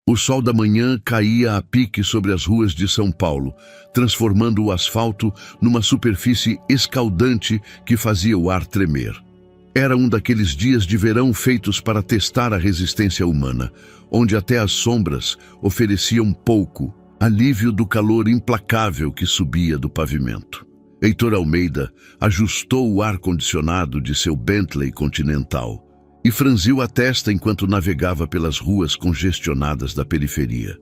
O sol da manhã caía a pique sobre as ruas de São Paulo, transformando o asfalto numa superfície escaldante que fazia o ar tremer. Era um daqueles dias de verão feitos para testar a resistência humana, onde até as sombras ofereciam pouco alívio do calor implacável que subia do pavimento. Heitor Almeida ajustou o ar-condicionado de seu Bentley Continental e franziu a testa enquanto navegava pelas ruas congestionadas da periferia.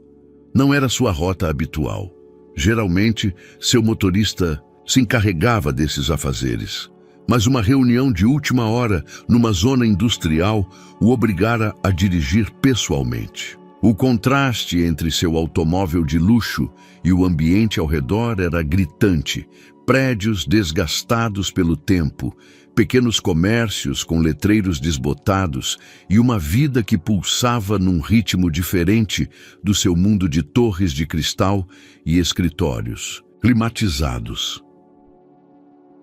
Não era sua rota habitual. Geralmente, seu motorista se encarregava desses afazeres, mas uma reunião de última hora numa zona industrial o obrigara a dirigir pessoalmente. O contraste entre seu automóvel de luxo e o ambiente ao redor era gritante. Prédios desgastados pelo tempo, pequenos comércios com letreiros desbotados e uma vida que pulsava num ritmo diferente do seu mundo de torres de cristal e escritórios climatizados.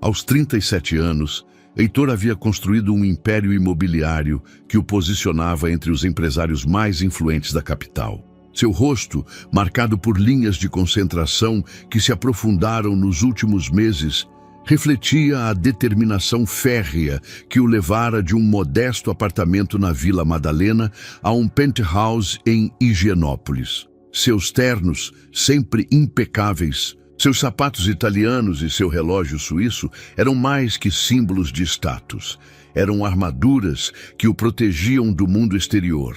Aos 37 anos, Heitor havia construído um império imobiliário que o posicionava entre os empresários mais influentes da capital. Seu rosto, marcado por linhas de concentração que se aprofundaram nos últimos meses, refletia a determinação férrea que o levara de um modesto apartamento na Vila Madalena a um penthouse em Higienópolis. Seus ternos, sempre impecáveis, seus sapatos italianos e seu relógio suíço eram mais que símbolos de status. Eram armaduras que o protegiam do mundo exterior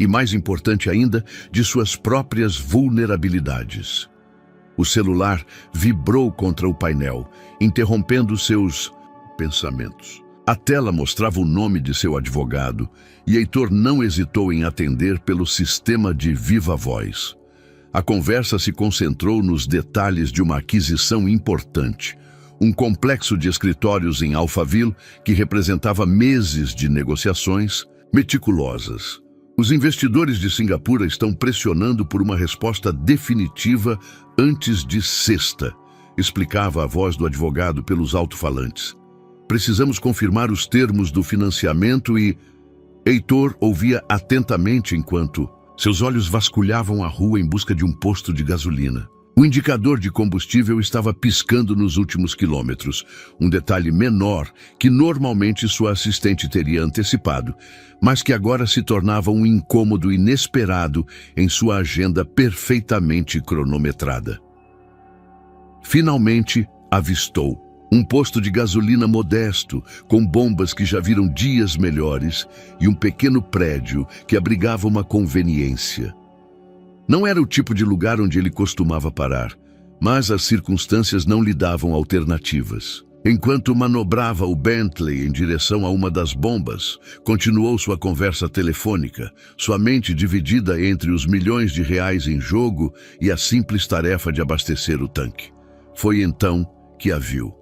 e, mais importante ainda, de suas próprias vulnerabilidades. O celular vibrou contra o painel, interrompendo seus pensamentos. A tela mostrava o nome de seu advogado e Heitor não hesitou em atender pelo sistema de viva voz. A conversa se concentrou nos detalhes de uma aquisição importante, um complexo de escritórios em Alphaville que representava meses de negociações meticulosas. Os investidores de Singapura estão pressionando por uma resposta definitiva antes de sexta, explicava a voz do advogado pelos alto-falantes. Precisamos confirmar os termos do financiamento e... Heitor ouvia atentamente enquanto seus olhos vasculhavam a rua em busca de um posto de gasolina. O indicador de combustível estava piscando nos últimos quilômetros, um detalhe menor que normalmente sua assistente teria antecipado, mas que agora se tornava um incômodo inesperado em sua agenda perfeitamente cronometrada. Finalmente, avistou um posto de gasolina modesto, com bombas que já viram dias melhores e um pequeno prédio que abrigava uma conveniência. Não era o tipo de lugar onde ele costumava parar, mas as circunstâncias não lhe davam alternativas. Enquanto manobrava o Bentley em direção a uma das bombas, continuou sua conversa telefônica, sua mente dividida entre os milhões de reais em jogo e a simples tarefa de abastecer o tanque. Foi então que a viu.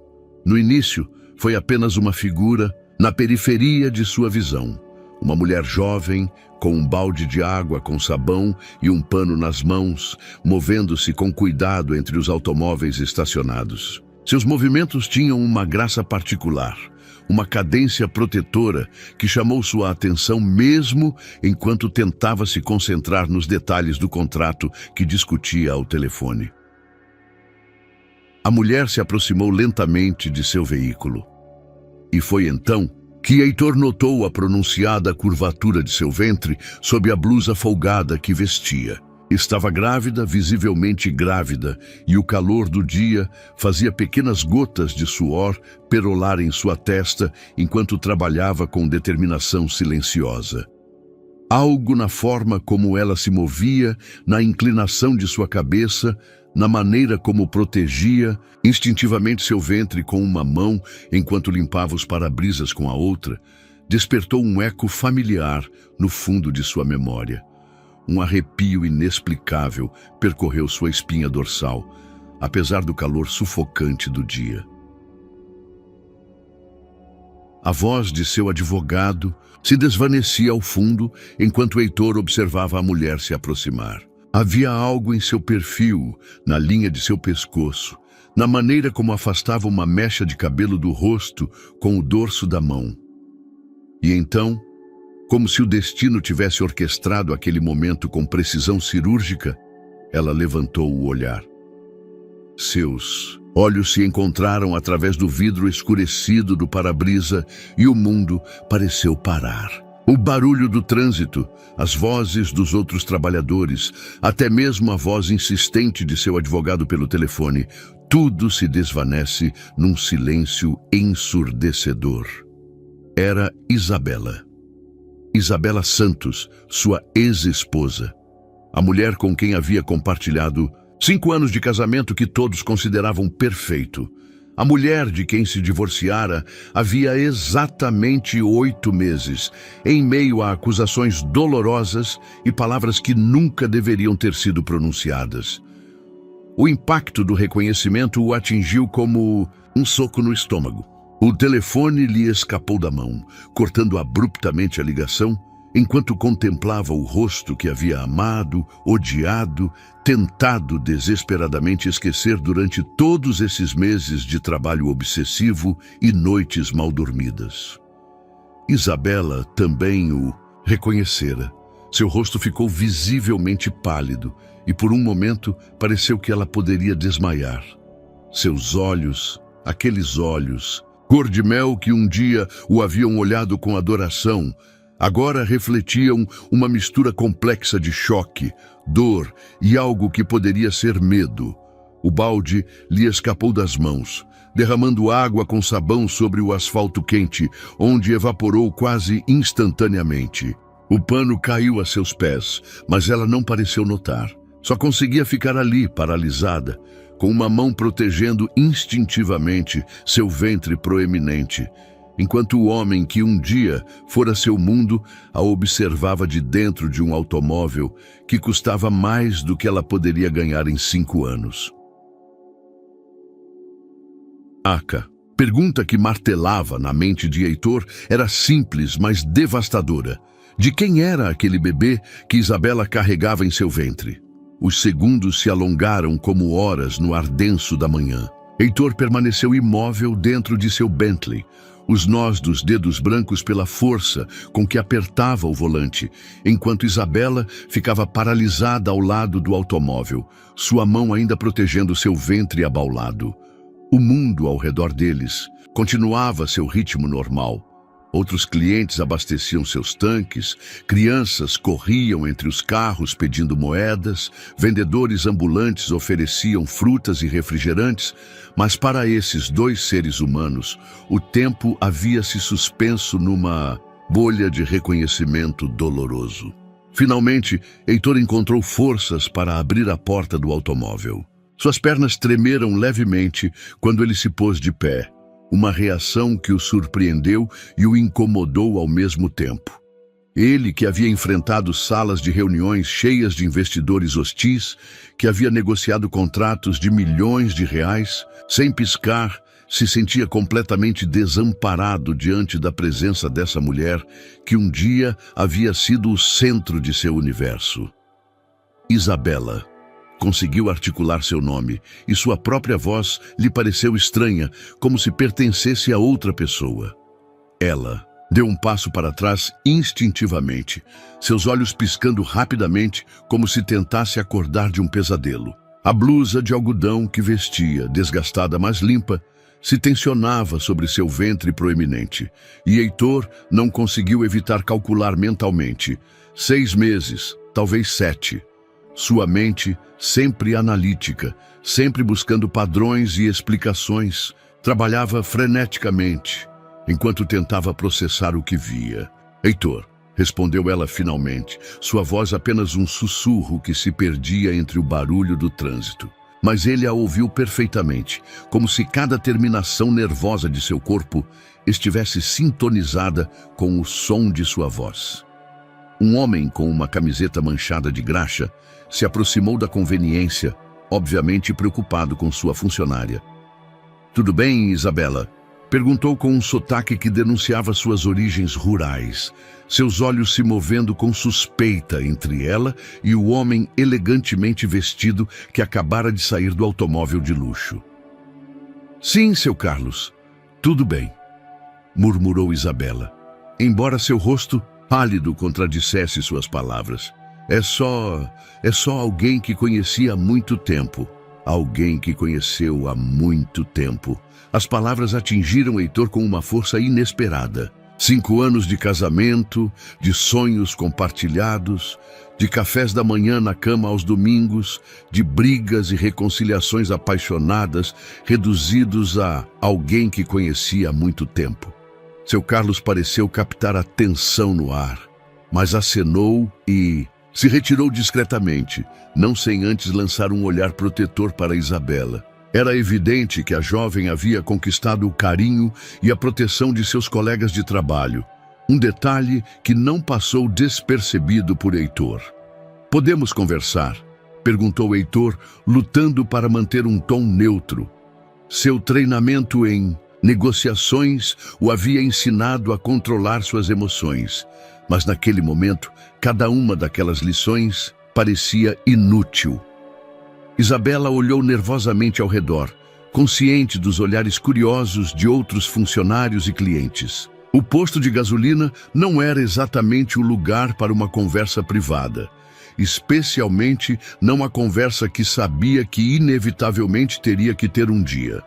No início, foi apenas uma figura na periferia de sua visão. Uma mulher jovem, com um balde de água com sabão e um pano nas mãos, movendo-se com cuidado entre os automóveis estacionados. Seus movimentos tinham uma graça particular, uma cadência protetora que chamou sua atenção mesmo enquanto tentava se concentrar nos detalhes do contrato que discutia ao telefone. A mulher se aproximou lentamente de seu veículo. E foi então que Heitor notou a pronunciada curvatura de seu ventre sob a blusa folgada que vestia. Estava grávida, visivelmente grávida, e o calor do dia fazia pequenas gotas de suor perolar em sua testa enquanto trabalhava com determinação silenciosa. Algo na forma como ela se movia, na inclinação de sua cabeça, na maneira como protegia instintivamente seu ventre com uma mão enquanto limpava os para-brisas com a outra, despertou um eco familiar no fundo de sua memória. Um arrepio inexplicável percorreu sua espinha dorsal, apesar do calor sufocante do dia. A voz de seu advogado se desvanecia ao fundo enquanto Heitor observava a mulher se aproximar. Havia algo em seu perfil, na linha de seu pescoço, na maneira como afastava uma mecha de cabelo do rosto com o dorso da mão. E então, Como se o destino tivesse orquestrado aquele momento com precisão cirúrgica, ela levantou o olhar. Seus olhos se encontraram através do vidro escurecido do para-brisa e o mundo pareceu parar. O barulho do trânsito, as vozes dos outros trabalhadores, até mesmo a voz insistente de seu advogado pelo telefone, tudo se desvanece num silêncio ensurdecedor. Era Isabela. Isabela Santos, sua ex-esposa. A mulher com quem havia compartilhado 5 anos de casamento que todos consideravam perfeito. A mulher de quem se divorciara havia exatamente 8 meses, em meio a acusações dolorosas e palavras que nunca deveriam ter sido pronunciadas. O impacto do reconhecimento o atingiu como um soco no estômago. O telefone lhe escapou da mão, cortando abruptamente a ligação, enquanto contemplava o rosto que havia amado, odiado, tentado desesperadamente esquecer durante todos esses meses de trabalho obsessivo e noites mal dormidas. Isabela também o reconhecera. Seu rosto ficou visivelmente pálido e por um momento pareceu que ela poderia desmaiar. Seus olhos, aqueles olhos, cor de mel que um dia o haviam olhado com adoração, agora refletiam uma mistura complexa de choque, dor e algo que poderia ser medo. O balde lhe escapou das mãos, derramando água com sabão sobre o asfalto quente, onde evaporou quase instantaneamente. O pano caiu a seus pés, mas ela não pareceu notar. Só conseguia ficar ali, paralisada, com uma mão protegendo instintivamente seu ventre proeminente, enquanto o homem que um dia fora seu mundo a observava de dentro de um automóvel que custava mais do que ela poderia ganhar em 5 anos. Aca. Pergunta que martelava na mente de Heitor era simples, mas devastadora. De quem era aquele bebê que Isabela carregava em seu ventre? Os segundos se alongaram como horas no ar denso da manhã. Heitor permaneceu imóvel dentro de seu Bentley, os nós dos dedos brancos pela força com que apertava o volante, enquanto Isabela ficava paralisada ao lado do automóvel, sua mão ainda protegendo seu ventre abaulado. O mundo ao redor deles continuava seu ritmo normal. Outros clientes abasteciam seus tanques, crianças corriam entre os carros pedindo moedas, vendedores ambulantes ofereciam frutas e refrigerantes, mas para esses 2 seres humanos, o tempo havia se suspenso numa bolha de reconhecimento doloroso. Finalmente, Heitor encontrou forças para abrir a porta do automóvel. Suas pernas tremeram levemente quando ele se pôs de pé. Uma reação que o surpreendeu e o incomodou ao mesmo tempo. Ele, que havia enfrentado salas de reuniões cheias de investidores hostis, que havia negociado contratos de milhões de reais, sem piscar, se sentia completamente desamparado diante da presença dessa mulher que um dia havia sido o centro de seu universo. Isabela. Conseguiu articular seu nome, e sua própria voz lhe pareceu estranha, como se pertencesse a outra pessoa. Ela deu um passo para trás instintivamente, seus olhos piscando rapidamente, como se tentasse acordar de um pesadelo. A blusa de algodão que vestia, desgastada mas limpa, se tensionava sobre seu ventre proeminente, e Heitor não conseguiu evitar calcular mentalmente. 6 meses, talvez 7. Sua mente, sempre analítica, sempre buscando padrões e explicações, trabalhava freneticamente, enquanto tentava processar o que via. Heitor, respondeu ela finalmente, sua voz apenas um sussurro que se perdia entre o barulho do trânsito. Mas ele a ouviu perfeitamente, como se cada terminação nervosa de seu corpo estivesse sintonizada com o som de sua voz. Um homem com uma camiseta manchada de graxa se aproximou da conveniência, obviamente preocupado com sua funcionária. "Tudo bem, Isabela?" Perguntou com um sotaque que denunciava suas origens rurais, seus olhos se movendo com suspeita entre ela e o homem elegantemente vestido que acabara de sair do automóvel de luxo. "Sim, seu Carlos, tudo bem", murmurou Isabela, embora seu rosto pálido contradissesse suas palavras. É só alguém que conhecia há muito tempo. Alguém que conheceu há muito tempo. As palavras atingiram Heitor com uma força inesperada. 5 anos de casamento, de sonhos compartilhados, de cafés da manhã na cama aos domingos, de brigas e reconciliações apaixonadas, reduzidos a alguém que conhecia há muito tempo. Seu Carlos pareceu captar a tensão no ar, mas acenou e se retirou discretamente, não sem antes lançar um olhar protetor para Isabela. Era evidente que a jovem havia conquistado o carinho e a proteção de seus colegas de trabalho, um detalhe que não passou despercebido por Heitor. "Podemos conversar?", perguntou Heitor, lutando para manter um tom neutro. Seu treinamento em negociações o havia ensinado a controlar suas emoções, mas naquele momento, cada uma daquelas lições parecia inútil. Isabela olhou nervosamente ao redor, consciente dos olhares curiosos de outros funcionários e clientes. O posto de gasolina não era exatamente o lugar para uma conversa privada, especialmente não a conversa que sabia que inevitavelmente teria que ter um dia.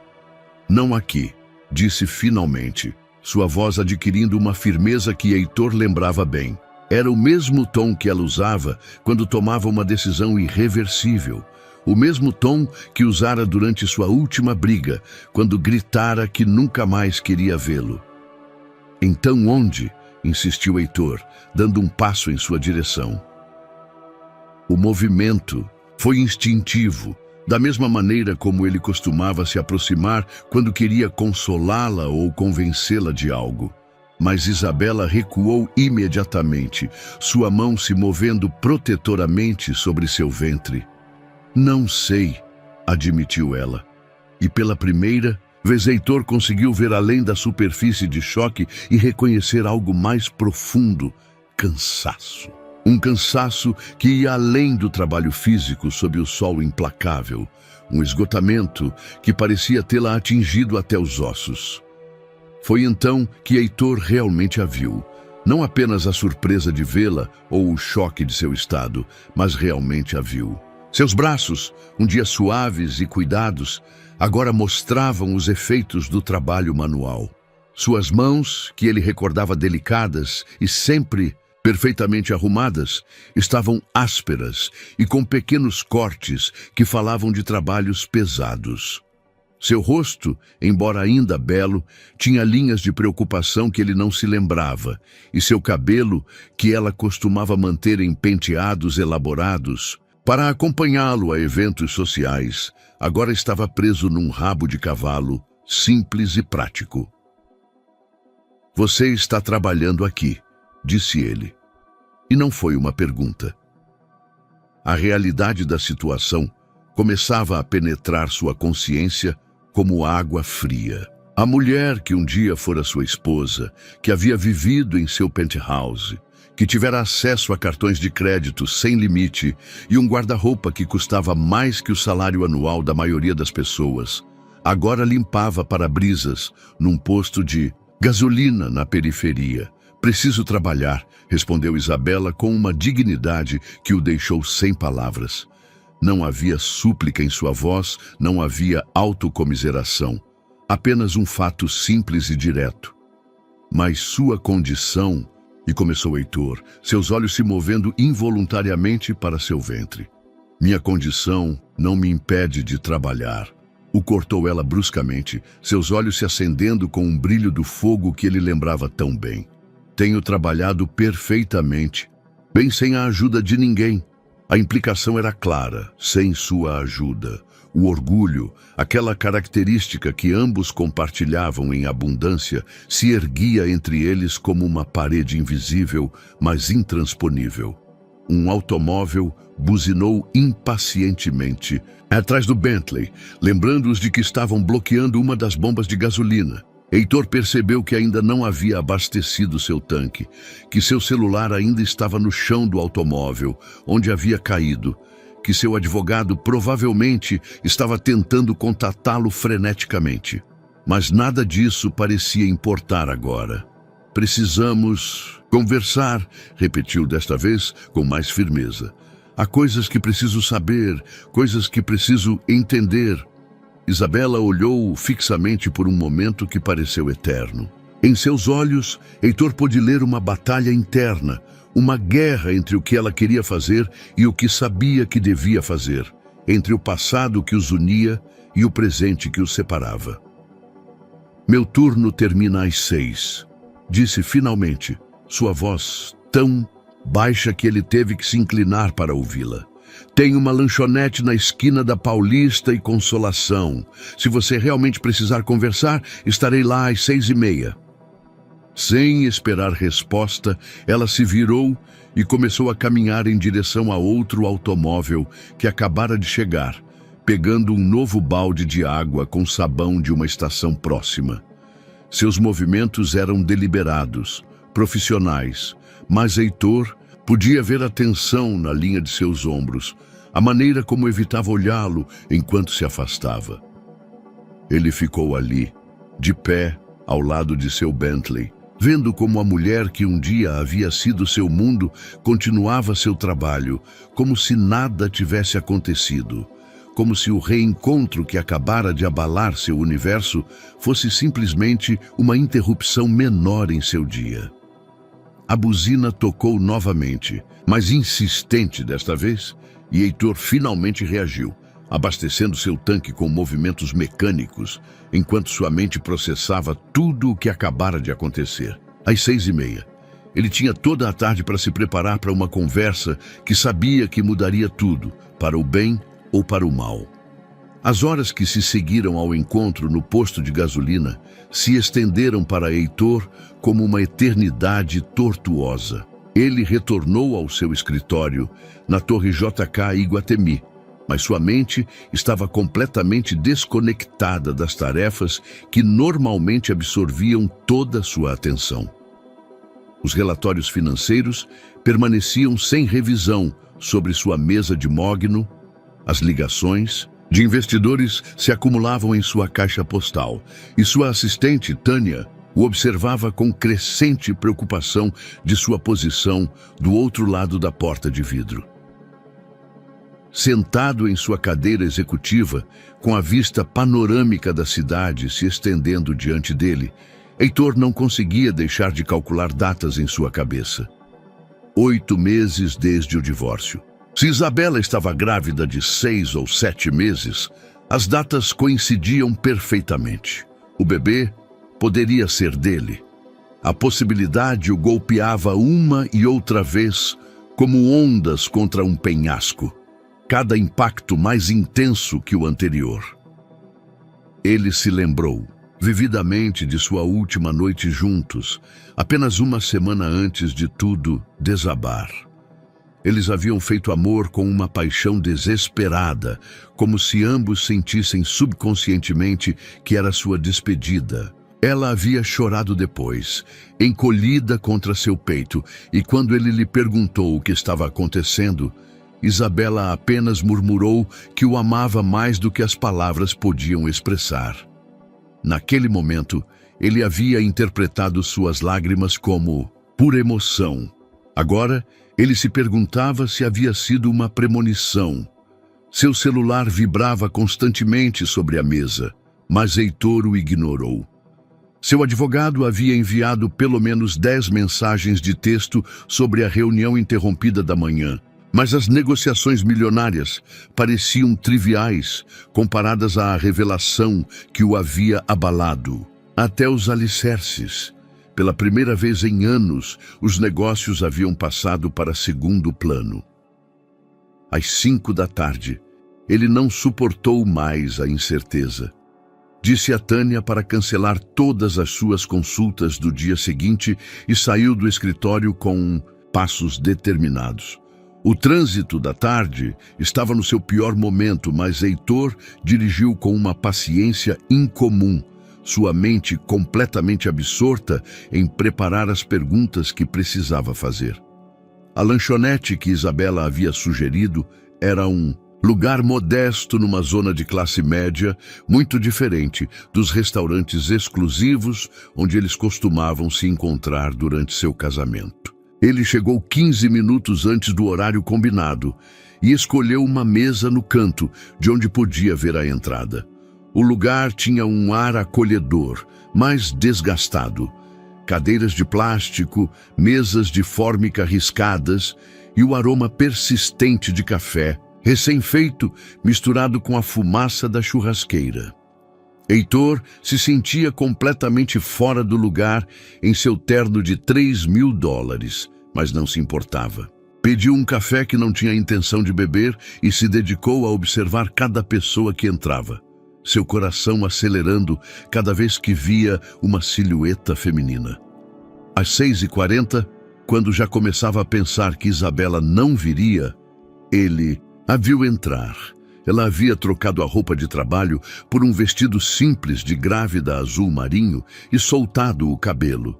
"Não aqui", disse finalmente, sua voz adquirindo uma firmeza que Heitor lembrava bem. Era o mesmo tom que ela usava quando tomava uma decisão irreversível. O mesmo tom que usara durante sua última briga, quando gritara que nunca mais queria vê-lo. "Então onde?", insistiu Heitor, dando um passo em sua direção. O movimento foi instintivo, da mesma maneira como ele costumava se aproximar quando queria consolá-la ou convencê-la de algo. Mas Isabela recuou imediatamente, sua mão se movendo protetoramente sobre seu ventre. "Não sei", admitiu ela. E pela primeira vez Heitor conseguiu ver além da superfície de choque e reconhecer algo mais profundo: cansaço. Um cansaço que ia além do trabalho físico sob o sol implacável, um esgotamento que parecia tê-la atingido até os ossos. Foi então que Heitor realmente a viu. Não apenas a surpresa de vê-la ou o choque de seu estado, mas realmente a viu. Seus braços, um dia suaves e cuidados, agora mostravam os efeitos do trabalho manual. Suas mãos, que ele recordava delicadas e sempre perfeitamente arrumadas, estavam ásperas e com pequenos cortes que falavam de trabalhos pesados. Seu rosto, embora ainda belo, tinha linhas de preocupação que ele não se lembrava, e seu cabelo, que ela costumava manter em penteados elaborados, para acompanhá-lo a eventos sociais, agora estava preso num rabo de cavalo, simples e prático. "Você está trabalhando aqui", disse ele. E não foi uma pergunta. A realidade da situação começava a penetrar sua consciência como água fria. A mulher que um dia fora sua esposa, que havia vivido em seu penthouse, que tivera acesso a cartões de crédito sem limite e um guarda-roupa que custava mais que o salário anual da maioria das pessoas, agora limpava para-brisas num posto de gasolina na periferia. "Preciso trabalhar", respondeu Isabela com uma dignidade que o deixou sem palavras. Não havia súplica em sua voz, não havia autocomiseração. Apenas um fato simples e direto. "Mas sua condição..." E começou Heitor, seus olhos se movendo involuntariamente para seu ventre. "Minha condição não me impede de trabalhar", o cortou ela bruscamente, seus olhos se acendendo com um brilho do fogo que ele lembrava tão bem. "Tenho trabalhado perfeitamente, bem sem a ajuda de ninguém." A implicação era clara: sem sua ajuda. O orgulho, aquela característica que ambos compartilhavam em abundância, se erguia entre eles como uma parede invisível, mas intransponível. Um automóvel buzinou impacientemente atrás do Bentley, lembrando-os de que estavam bloqueando uma das bombas de gasolina. Heitor percebeu que ainda não havia abastecido seu tanque, que seu celular ainda estava no chão do automóvel, onde havia caído, que seu advogado provavelmente estava tentando contatá-lo freneticamente. Mas nada disso parecia importar agora. Precisamos conversar, repetiu desta vez com mais firmeza. Há coisas que preciso saber, coisas que preciso entender. Isabela olhou fixamente por um momento que pareceu eterno. Em seus olhos, Heitor pôde ler uma batalha interna, uma guerra entre o que ela queria fazer e o que sabia que devia fazer, entre o passado que os unia e o presente que os separava. Meu turno termina às 6, disse finalmente, sua voz tão baixa que ele teve que se inclinar para ouvi-la. Tem uma lanchonete na esquina da Paulista e Consolação. Se você realmente precisar conversar, estarei lá às 6:30. Sem esperar resposta, ela se virou e começou a caminhar em direção a outro automóvel que acabara de chegar, pegando um novo balde de água com sabão de uma estação próxima. Seus movimentos eram deliberados, profissionais, mas Heitor podia ver a tensão na linha de seus ombros, a maneira como evitava olhá-lo enquanto se afastava. Ele ficou ali, de pé, ao lado de seu Bentley, vendo como a mulher que um dia havia sido seu mundo continuava seu trabalho, como se nada tivesse acontecido, como se o reencontro que acabara de abalar seu universo fosse simplesmente uma interrupção menor em seu dia. A buzina tocou novamente, mas insistente desta vez, e Heitor finalmente reagiu, abastecendo seu tanque com movimentos mecânicos, enquanto sua mente processava tudo o que acabara de acontecer. Às 6:30, ele tinha toda a tarde para se preparar para uma conversa que sabia que mudaria tudo, para o bem ou para o mal. As horas que se seguiram ao encontro no posto de gasolina se estenderam para Heitor como uma eternidade tortuosa. Ele retornou ao seu escritório na Torre JK Iguatemi, mas sua mente estava completamente desconectada das tarefas que normalmente absorviam toda sua atenção. Os relatórios financeiros permaneciam sem revisão sobre sua mesa de mogno, as ligações de investidores se acumulavam em sua caixa postal e sua assistente, Tânia, o observava com crescente preocupação de sua posição do outro lado da porta de vidro. Sentado em sua cadeira executiva, com a vista panorâmica da cidade se estendendo diante dele, Heitor não conseguia deixar de calcular datas em sua cabeça. 8 meses desde o divórcio. Se Isabela estava grávida de 6 ou 7 meses, as datas coincidiam perfeitamente. O bebê poderia ser dele. A possibilidade o golpeava uma e outra vez, como ondas contra um penhasco, cada impacto mais intenso que o anterior. Ele se lembrou vividamente de sua última noite juntos, apenas uma semana antes de tudo desabar. Eles haviam feito amor com uma paixão desesperada, como se ambos sentissem subconscientemente que era sua despedida. Ela havia chorado depois, encolhida contra seu peito, e quando ele lhe perguntou o que estava acontecendo, Isabela apenas murmurou que o amava mais do que as palavras podiam expressar. Naquele momento, ele havia interpretado suas lágrimas como pura emoção. Agora, ele se perguntava se havia sido uma premonição. Seu celular vibrava constantemente sobre a mesa, mas Heitor o ignorou. Seu advogado havia enviado pelo menos 10 mensagens de texto sobre a reunião interrompida da manhã, mas as negociações milionárias pareciam triviais comparadas à revelação que o havia abalado. Até os alicerces. Pela primeira vez em anos, os negócios haviam passado para segundo plano. Às 5 da tarde, ele não suportou mais a incerteza. Disse a Tânia para cancelar todas as suas consultas do dia seguinte e saiu do escritório com passos determinados. O trânsito da tarde estava no seu pior momento, mas Heitor dirigiu com uma paciência incomum, sua mente completamente absorta em preparar as perguntas que precisava fazer. A lanchonete que Isabela havia sugerido era um Lugar modesto numa zona de classe média, muito diferente dos restaurantes exclusivos onde eles costumavam se encontrar durante seu casamento. Ele chegou 15 minutos antes do horário combinado e escolheu uma mesa no canto, de onde podia ver a entrada. O lugar tinha um ar acolhedor, mas desgastado. Cadeiras de plástico, mesas de fórmica riscadas e o aroma persistente de café, recém-feito, misturado com a fumaça da churrasqueira. Heitor se sentia completamente fora do lugar em seu terno de $3.000, mas não se importava. Pediu um café que não tinha intenção de beber e se dedicou a observar cada pessoa que entrava, seu coração acelerando cada vez que via uma silhueta feminina. Às 6h40, quando já começava a pensar que Isabela não viria, ele a viu entrar. Ela havia trocado a roupa de trabalho por um vestido simples de grávida azul marinho e soltado o cabelo.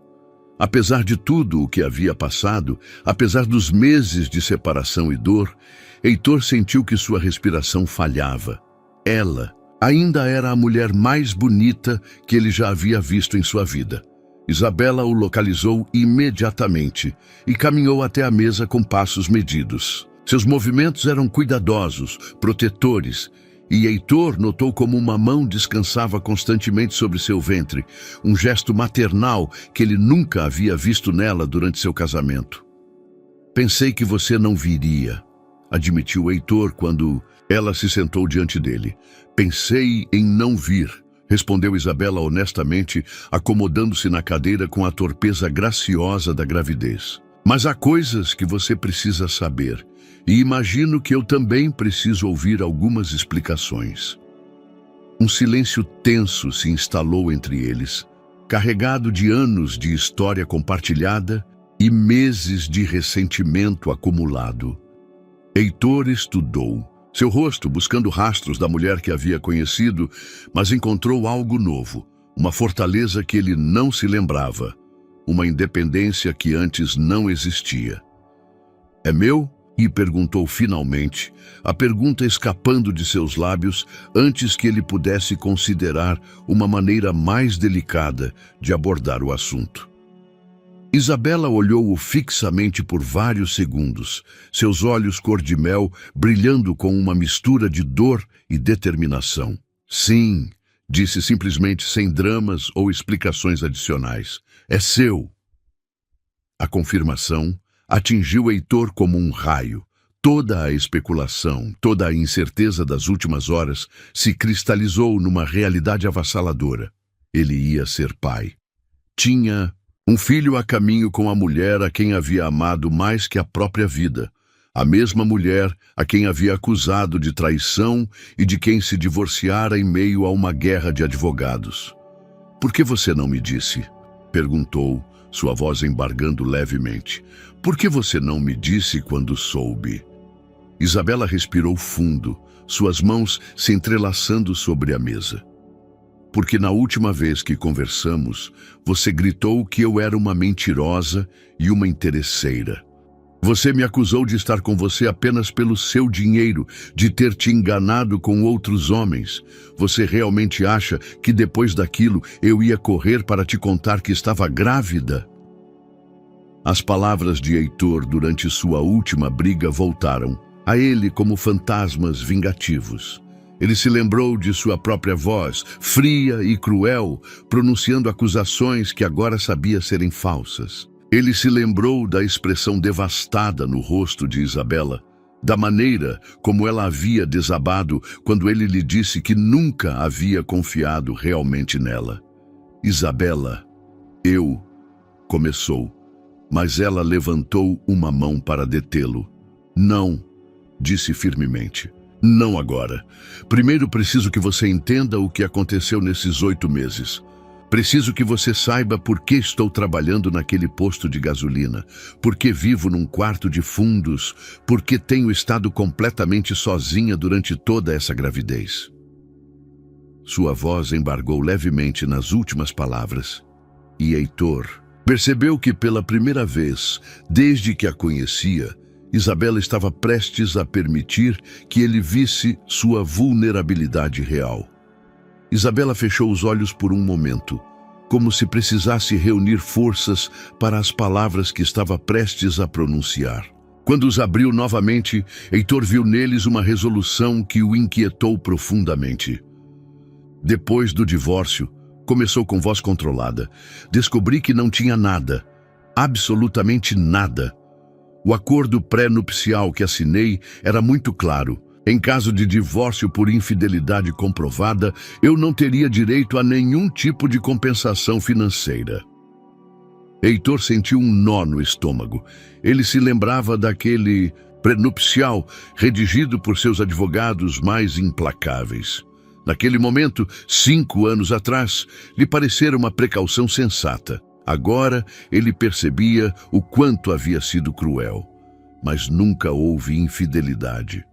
Apesar de tudo o que havia passado, apesar dos meses de separação e dor, Heitor sentiu que sua respiração falhava. Ela ainda era a mulher mais bonita que ele já havia visto em sua vida. Isabela o localizou imediatamente e caminhou até a mesa com passos medidos. Seus movimentos eram cuidadosos, protetores, e Heitor notou como uma mão descansava constantemente sobre seu ventre, um gesto maternal que ele nunca havia visto nela durante seu casamento. "Pensei que você não viria", admitiu Heitor quando ela se sentou diante dele. "Pensei em não vir", respondeu Isabela honestamente, acomodando-se na cadeira com a torpeza graciosa da gravidez. "Mas há coisas que você precisa saber. E imagino que eu também preciso ouvir algumas explicações." Um silêncio tenso se instalou entre eles, carregado de anos de história compartilhada e meses de ressentimento acumulado. Heitor estudou seu rosto, buscando rastros da mulher que havia conhecido, mas encontrou algo novo, uma fortaleza que ele não se lembrava, uma independência que antes não existia. "É meu?" E perguntou finalmente, a pergunta escapando de seus lábios antes que ele pudesse considerar uma maneira mais delicada de abordar o assunto. Isabela olhou-o fixamente por vários segundos, seus olhos cor-de-mel brilhando com uma mistura de dor e determinação. "Sim", disse simplesmente sem dramas ou explicações adicionais. "É seu." A confirmação atingiu Heitor como um raio. Toda a especulação, toda a incerteza das últimas horas se cristalizou numa realidade avassaladora. Ele ia ser pai. Tinha um filho a caminho com a mulher a quem havia amado mais que a própria vida. A mesma mulher a quem havia acusado de traição e de quem se divorciara em meio a uma guerra de advogados. "Por que você não me disse?" perguntou, sua voz embargando levemente. "Por que você não me disse quando soube?" Isabela respirou fundo, suas mãos se entrelaçando sobre a mesa. "Porque na última vez que conversamos, você gritou que eu era uma mentirosa e uma interesseira. Você me acusou de estar com você apenas pelo seu dinheiro, de ter te enganado com outros homens. Você realmente acha que depois daquilo eu ia correr para te contar que estava grávida?" As palavras de Heitor durante sua última briga voltaram a ele como fantasmas vingativos. Ele se lembrou de sua própria voz, fria e cruel, pronunciando acusações que agora sabia serem falsas. Ele se lembrou da expressão devastada no rosto de Isabela, da maneira como ela havia desabado quando ele lhe disse que nunca havia confiado realmente nela. "Isabela, eu..." começou, mas ela levantou uma mão para detê-lo. "Não", disse firmemente. "Não agora. Primeiro preciso que você entenda o que aconteceu nesses 8 meses. Preciso que você saiba por que estou trabalhando naquele posto de gasolina, por que vivo num quarto de fundos, por que tenho estado completamente sozinha durante toda essa gravidez." Sua voz embargou levemente nas últimas palavras, e Heitor percebeu que pela primeira vez, desde que a conhecia, Isabela estava prestes a permitir que ele visse sua vulnerabilidade real. Isabela fechou os olhos por um momento, como se precisasse reunir forças para as palavras que estava prestes a pronunciar. Quando os abriu novamente, Heitor viu neles uma resolução que o inquietou profundamente. Depois do divórcio, começou com voz controlada, descobri que não tinha nada, absolutamente nada. O acordo pré-nupcial que assinei era muito claro. Em caso de divórcio por infidelidade comprovada, eu não teria direito a nenhum tipo de compensação financeira. Heitor sentiu um nó no estômago. Ele se lembrava daquele prenupcial redigido por seus advogados mais implacáveis. Naquele momento, 5 anos atrás, lhe parecera uma precaução sensata. Agora ele percebia o quanto havia sido cruel. Mas nunca houve infidelidade,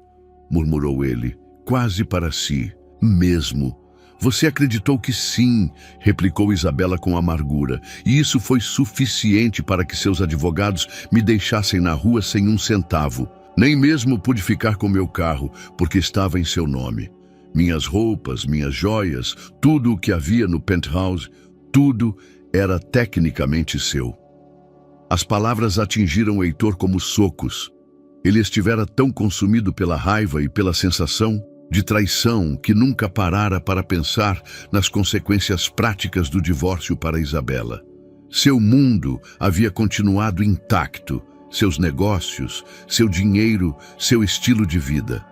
murmurou ele, quase para si. Mesmo. Você acreditou que sim, replicou Isabela com amargura, e isso foi suficiente para que seus advogados me deixassem na rua sem um centavo. Nem mesmo pude ficar com meu carro, porque estava em seu nome. Minhas roupas, minhas joias, tudo o que havia no penthouse, tudo era tecnicamente seu. As palavras atingiram Heitor como socos. Ele estivera tão consumido pela raiva e pela sensação de traição que nunca parara para pensar nas consequências práticas do divórcio para Isabela. Seu mundo havia continuado intacto, seus negócios, seu dinheiro, seu estilo de vida.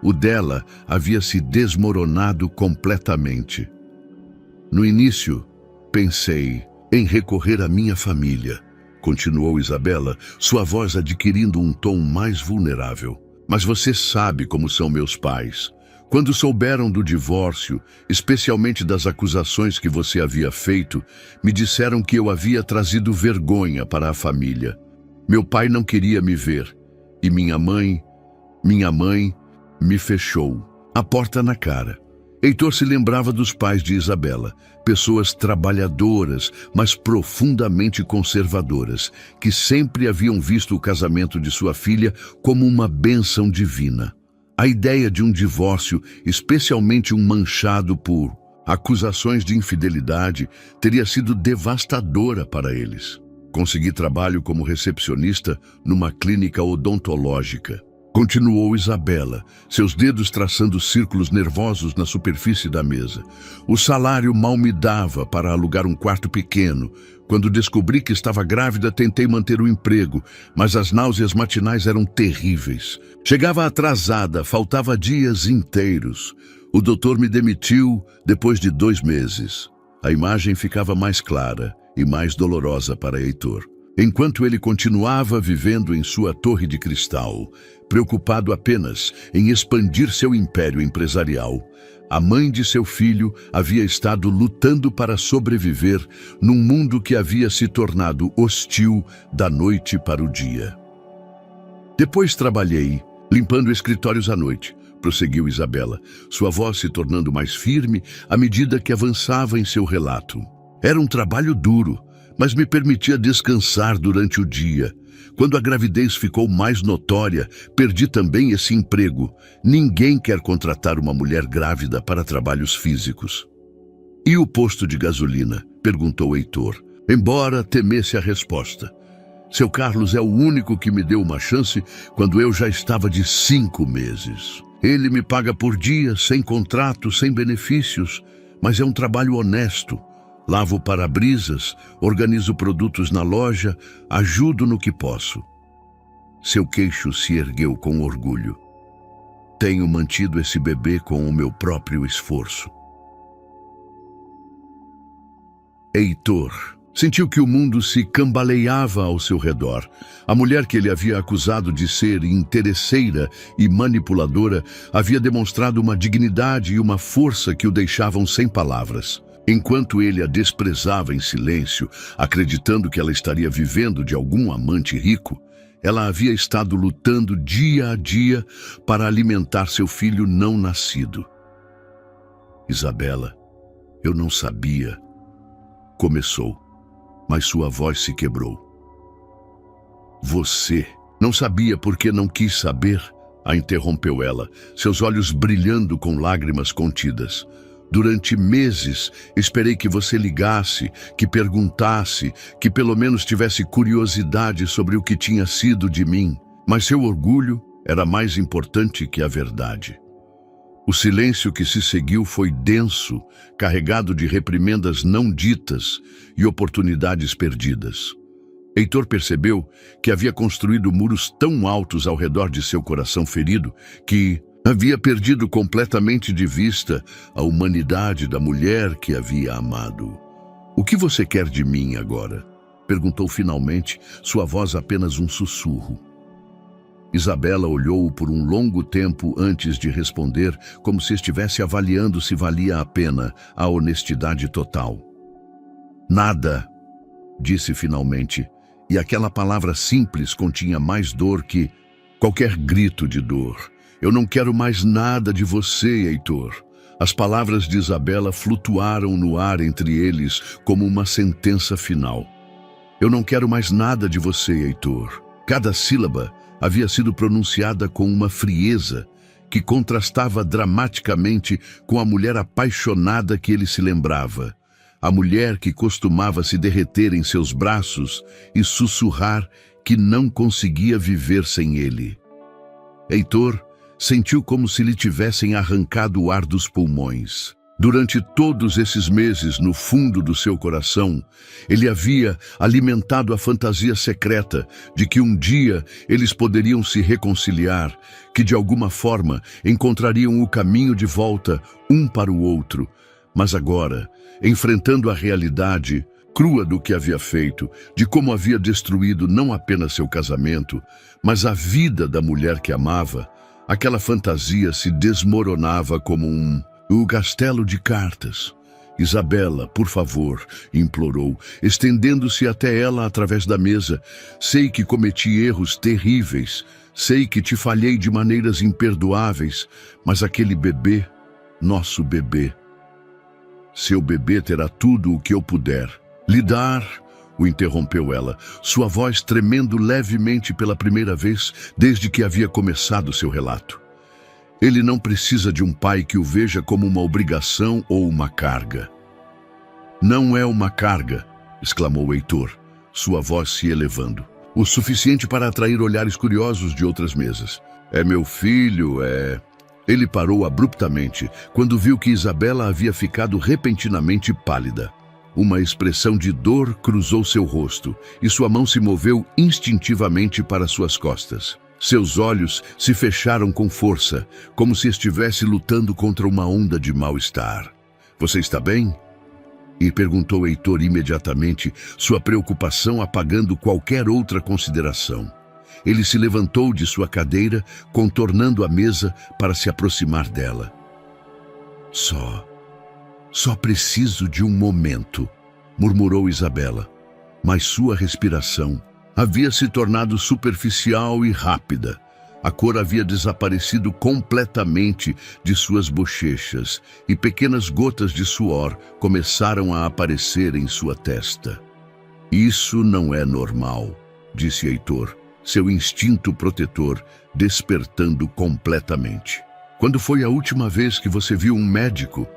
O dela havia se desmoronado completamente. No início, pensei em recorrer à minha família, continuou Isabela, sua voz adquirindo um tom mais vulnerável. Mas você sabe como são meus pais. Quando souberam do divórcio, especialmente das acusações que você havia feito, me disseram que eu havia trazido vergonha para a família. Meu pai não queria me ver, e minha mãe me fechou a porta na cara. Heitor se lembrava dos pais de Isabela, pessoas trabalhadoras, mas profundamente conservadoras, que sempre haviam visto o casamento de sua filha como uma bênção divina. A ideia de um divórcio, especialmente um manchado por acusações de infidelidade, teria sido devastadora para eles. Consegui trabalho como recepcionista numa clínica odontológica. Continuou Isabela, seus dedos traçando círculos nervosos na superfície da mesa. O salário mal me dava para alugar um quarto pequeno. Quando descobri que estava grávida, tentei manter o emprego, mas as náuseas matinais eram terríveis. Chegava atrasada, faltava dias inteiros. O doutor me demitiu depois de 2 meses. A imagem ficava mais clara e mais dolorosa para Heitor. Enquanto ele continuava vivendo em sua torre de cristal, preocupado apenas em expandir seu império empresarial, a mãe de seu filho havia estado lutando para sobreviver num mundo que havia se tornado hostil da noite para o dia. Depois trabalhei, limpando escritórios à noite, prosseguiu Isabela, sua voz se tornando mais firme à medida que avançava em seu relato. Era um trabalho duro, mas me permitia descansar durante o dia. Quando a gravidez ficou mais notória, perdi também esse emprego. Ninguém quer contratar uma mulher grávida para trabalhos físicos. E o posto de gasolina? Perguntou Heitor, embora temesse a resposta. Seu Carlos é o único que me deu uma chance quando eu já estava de 5 meses. Ele me paga por dia, sem contrato, sem benefícios, mas é um trabalho honesto. Lavo para-brisas, organizo produtos na loja, ajudo no que posso. Seu queixo se ergueu com orgulho. Tenho mantido esse bebê com o meu próprio esforço. Heitor sentiu que o mundo se cambaleava ao seu redor. A mulher que ele havia acusado de ser interesseira e manipuladora havia demonstrado uma dignidade e uma força que o deixavam sem palavras. Enquanto ele a desprezava em silêncio, acreditando que ela estaria vivendo de algum amante rico, ela havia estado lutando dia a dia para alimentar seu filho não nascido. Isabela, eu não sabia. Começou, mas sua voz se quebrou. Você Não sabia porque não quis saber, a interrompeu ela, seus olhos brilhando com lágrimas contidas. Durante meses, esperei que você ligasse, que perguntasse, que pelo menos tivesse curiosidade sobre o que tinha sido de mim. Mas seu orgulho era mais importante que a verdade. O silêncio que se seguiu foi denso, carregado de reprimendas não ditas e oportunidades perdidas. Heitor percebeu que havia construído muros tão altos ao redor de seu coração ferido que havia perdido completamente de vista a humanidade da mulher que havia amado. "O que você quer de mim agora?" perguntou finalmente, sua voz apenas um sussurro. Isabela olhou-o por um longo tempo antes de responder, como se estivesse avaliando se valia a pena a honestidade total. "Nada", disse finalmente, e aquela palavra simples continha mais dor que qualquer grito de dor. "Eu não quero mais nada de você, Heitor." As palavras de Isabela flutuaram no ar entre eles como uma sentença final. "Eu não quero mais nada de você, Heitor." Cada sílaba havia sido pronunciada com uma frieza que contrastava dramaticamente com a mulher apaixonada que ele se lembrava. A mulher que costumava se derreter em seus braços e sussurrar que não conseguia viver sem ele. Heitor sentiu como se lhe tivessem arrancado o ar dos pulmões. Durante todos esses meses, no fundo do seu coração, ele havia alimentado a fantasia secreta de que um dia eles poderiam se reconciliar, que de alguma forma encontrariam o caminho de volta um para o outro. Mas agora, enfrentando a realidade crua do que havia feito, de como havia destruído não apenas seu casamento, mas a vida da mulher que amava, aquela fantasia se desmoronava como o castelo de cartas. "Isabela, por favor", implorou, estendendo-se até ela através da mesa. "Sei que cometi erros terríveis, sei que te falhei de maneiras imperdoáveis, mas aquele bebê, nosso bebê, seu bebê terá tudo o que eu puder lhe dar", o interrompeu ela, sua voz tremendo levemente pela primeira vez desde que havia começado seu relato. "Ele não precisa de um pai que o veja como uma obrigação ou uma carga." "Não é uma carga", exclamou Heitor, sua voz se elevando, o suficiente para atrair olhares curiosos de outras mesas. "É meu filho, é..." Ele parou abruptamente quando viu que Isabela havia ficado repentinamente pálida. Uma expressão de dor cruzou seu rosto e sua mão se moveu instintivamente para suas costas. Seus olhos se fecharam com força, como se estivesse lutando contra uma onda de mal-estar. "Você está bem?" E perguntou Heitor imediatamente, sua preocupação apagando qualquer outra consideração. Ele se levantou de sua cadeira, contornando a mesa para se aproximar dela. Só preciso de um momento", murmurou Isabela, mas sua respiração havia se tornado superficial e rápida. A cor havia desaparecido completamente de suas bochechas e pequenas gotas de suor começaram a aparecer em sua testa. "Isso não é normal", disse Heitor, seu instinto protetor despertando completamente. "Quando foi a última vez que você viu um médico?"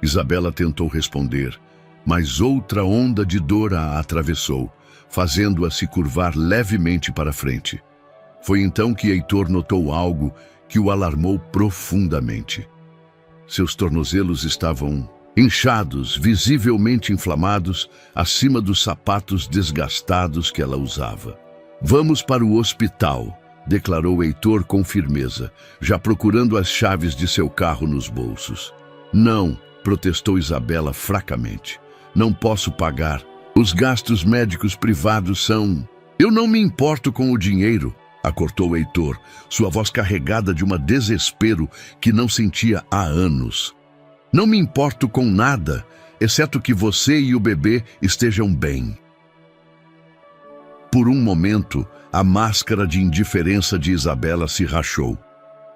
Isabela tentou responder, mas outra onda de dor a atravessou, fazendo-a se curvar levemente para frente. Foi então que Heitor notou algo que o alarmou profundamente. Seus tornozelos estavam inchados, visivelmente inflamados, acima dos sapatos desgastados que ela usava. "Vamos para o hospital", declarou Heitor com firmeza, já procurando as chaves de seu carro nos bolsos. "Não", protestou Isabela fracamente. "Não posso pagar. Os gastos médicos privados são..." "Eu não me importo com o dinheiro", acortou Heitor, sua voz carregada de um desespero que não sentia há anos. "Não me importo com nada, exceto que você e o bebê estejam bem." Por um momento, a máscara de indiferença de Isabela se rachou,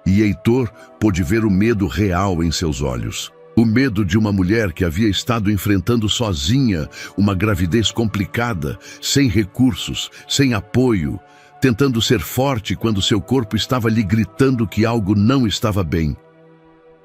e Heitor pôde ver o medo real em seus olhos. O medo de uma mulher que havia estado enfrentando sozinha uma gravidez complicada, sem recursos, sem apoio, tentando ser forte quando seu corpo estava lhe gritando que algo não estava bem.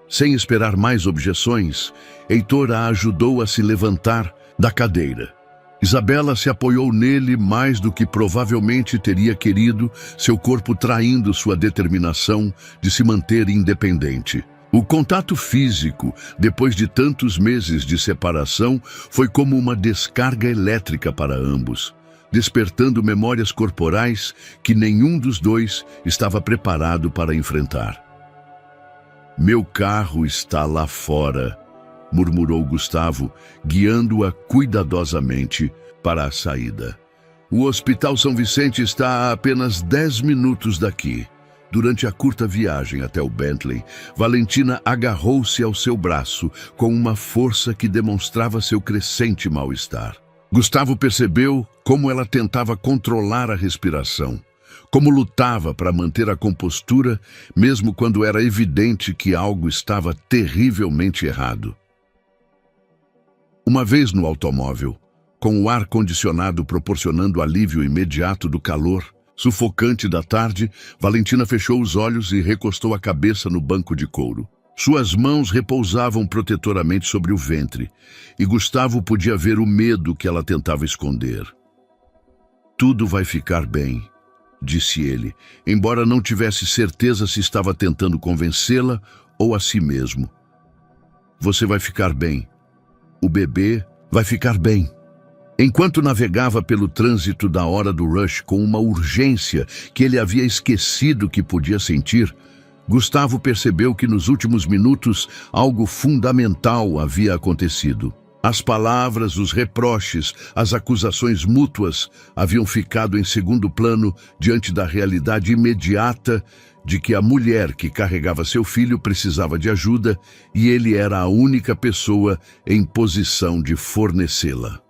Sem esperar mais objeções, Heitor a ajudou a se levantar da cadeira. Isabela se apoiou nele mais do que provavelmente teria querido, seu corpo traindo sua determinação de se manter independente. O contato físico, depois de tantos meses de separação, foi como uma descarga elétrica para ambos, despertando memórias corporais que nenhum dos dois estava preparado para enfrentar. "Meu carro está lá fora", murmurou Gustavo, guiando-a cuidadosamente para a saída. "O Hospital São Vicente está a apenas 10 minutos daqui." Durante a curta viagem até o Bentley, Valentina agarrou-se ao seu braço com uma força que demonstrava seu crescente mal-estar. Gustavo percebeu como ela tentava controlar a respiração, como lutava para manter a compostura, mesmo quando era evidente que algo estava terrivelmente errado. Uma vez no automóvel, com o ar-condicionado proporcionando alívio imediato do calor sufocante da tarde, Valentina fechou os olhos e recostou a cabeça no banco de couro. Suas mãos repousavam protetoramente sobre o ventre, e Gustavo podia ver o medo que ela tentava esconder. "Tudo vai ficar bem", disse ele, embora não tivesse certeza se estava tentando convencê-la ou a si mesmo. "Você vai ficar bem. O bebê vai ficar bem." Enquanto navegava pelo trânsito da hora do rush com uma urgência que ele havia esquecido que podia sentir, Gustavo percebeu que nos últimos minutos algo fundamental havia acontecido. As palavras, os reproches, as acusações mútuas haviam ficado em segundo plano diante da realidade imediata de que a mulher que carregava seu filho precisava de ajuda e ele era a única pessoa em posição de fornecê-la.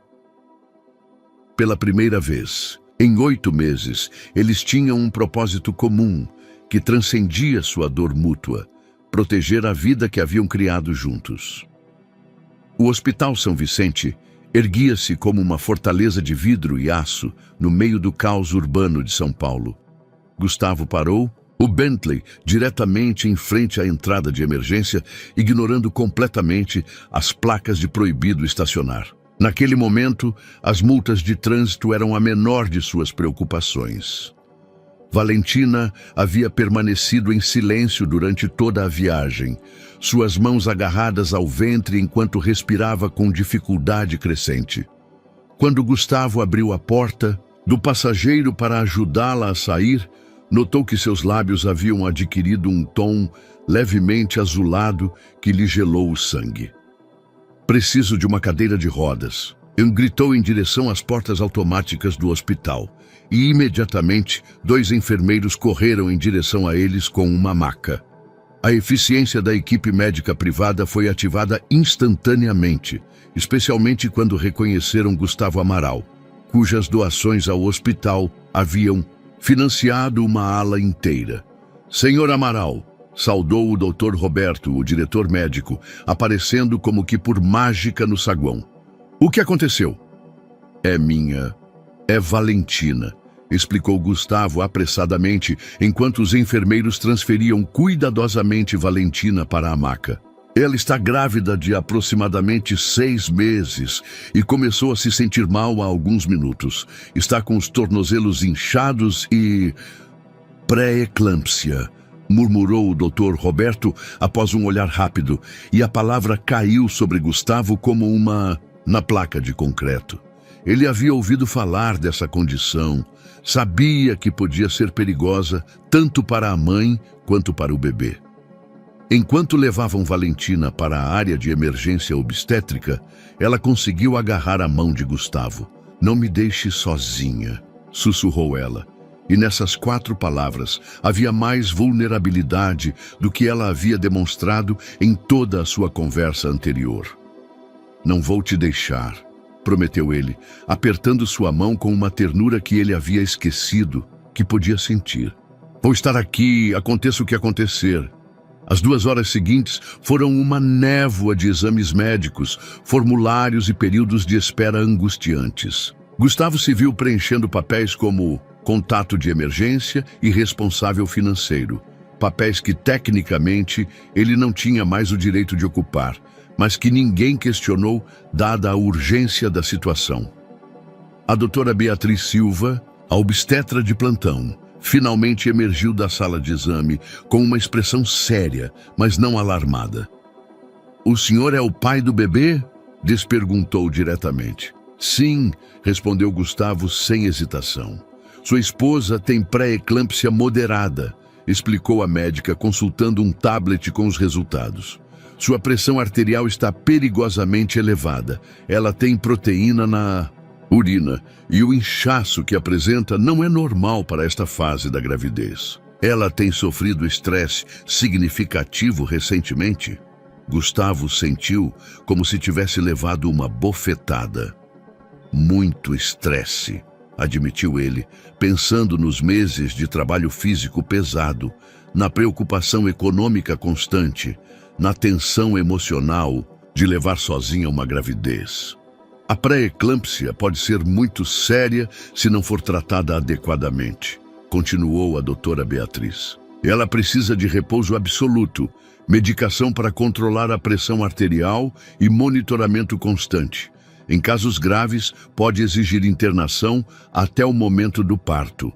Pela primeira vez, em 8 meses, eles tinham um propósito comum que transcendia sua dor mútua: proteger a vida que haviam criado juntos. O Hospital São Vicente erguia-se como uma fortaleza de vidro e aço no meio do caos urbano de São Paulo. Gustavo parou o Bentley diretamente em frente à entrada de emergência, ignorando completamente as placas de proibido estacionar. Naquele momento, as multas de trânsito eram a menor de suas preocupações. Valentina havia permanecido em silêncio durante toda a viagem, suas mãos agarradas ao ventre enquanto respirava com dificuldade crescente. Quando Gustavo abriu a porta do passageiro para ajudá-la a sair, notou que seus lábios haviam adquirido um tom levemente azulado que lhe gelou o sangue. "Preciso de uma cadeira de rodas", gritou em direção às portas automáticas do hospital, e imediatamente 2 enfermeiros correram em direção a eles com uma maca. A eficiência da equipe médica privada foi ativada instantaneamente, especialmente quando reconheceram Gustavo Amaral, cujas doações ao hospital haviam financiado uma ala inteira. "Senhor Amaral", saudou o Dr. Roberto, o diretor médico, aparecendo como que por mágica no saguão. "O que aconteceu?" É Valentina", explicou Gustavo apressadamente, enquanto os enfermeiros transferiam cuidadosamente Valentina para a maca. "Ela está grávida de aproximadamente 6 meses e começou a se sentir mal há alguns minutos. Está com os tornozelos inchados e... pré-eclâmpsia", murmurou o Dr. Roberto após um olhar rápido, e a palavra caiu sobre Gustavo como na placa de concreto. Ele havia ouvido falar dessa condição, sabia que podia ser perigosa tanto para a mãe quanto para o bebê. Enquanto levavam Valentina para a área de emergência obstétrica, ela conseguiu agarrar a mão de Gustavo. "Não me deixe sozinha", sussurrou ela. E nessas 4 palavras havia mais vulnerabilidade do que ela havia demonstrado em toda a sua conversa anterior. "Não vou te deixar", prometeu ele, apertando sua mão com uma ternura que ele havia esquecido que podia sentir. "Vou estar aqui, aconteça o que acontecer." As 2 horas seguintes foram uma névoa de exames médicos, formulários e períodos de espera angustiantes. Gustavo se viu preenchendo papéis como contato de emergência e responsável financeiro. Papéis que, tecnicamente, ele não tinha mais o direito de ocupar, mas que ninguém questionou, dada a urgência da situação. A doutora Beatriz Silva, a obstetra de plantão, finalmente emergiu da sala de exame com uma expressão séria, mas não alarmada. "O senhor é o pai do bebê?" desperguntou diretamente. "Sim", respondeu Gustavo sem hesitação. "Sua esposa tem pré-eclâmpsia moderada", explicou a médica consultando um tablet com os resultados. "Sua pressão arterial está perigosamente elevada. Ela tem proteína na urina e o inchaço que apresenta não é normal para esta fase da gravidez. Ela tem sofrido estresse significativo recentemente." Gustavo sentiu como se tivesse levado uma bofetada. "Muito estresse", admitiu ele, pensando nos meses de trabalho físico pesado, na preocupação econômica constante, na tensão emocional de levar sozinha uma gravidez. "A pré-eclâmpsia pode ser muito séria se não for tratada adequadamente", continuou a doutora Beatriz. "Ela precisa de repouso absoluto, medicação para controlar a pressão arterial e monitoramento constante. Em casos graves, pode exigir internação até o momento do parto."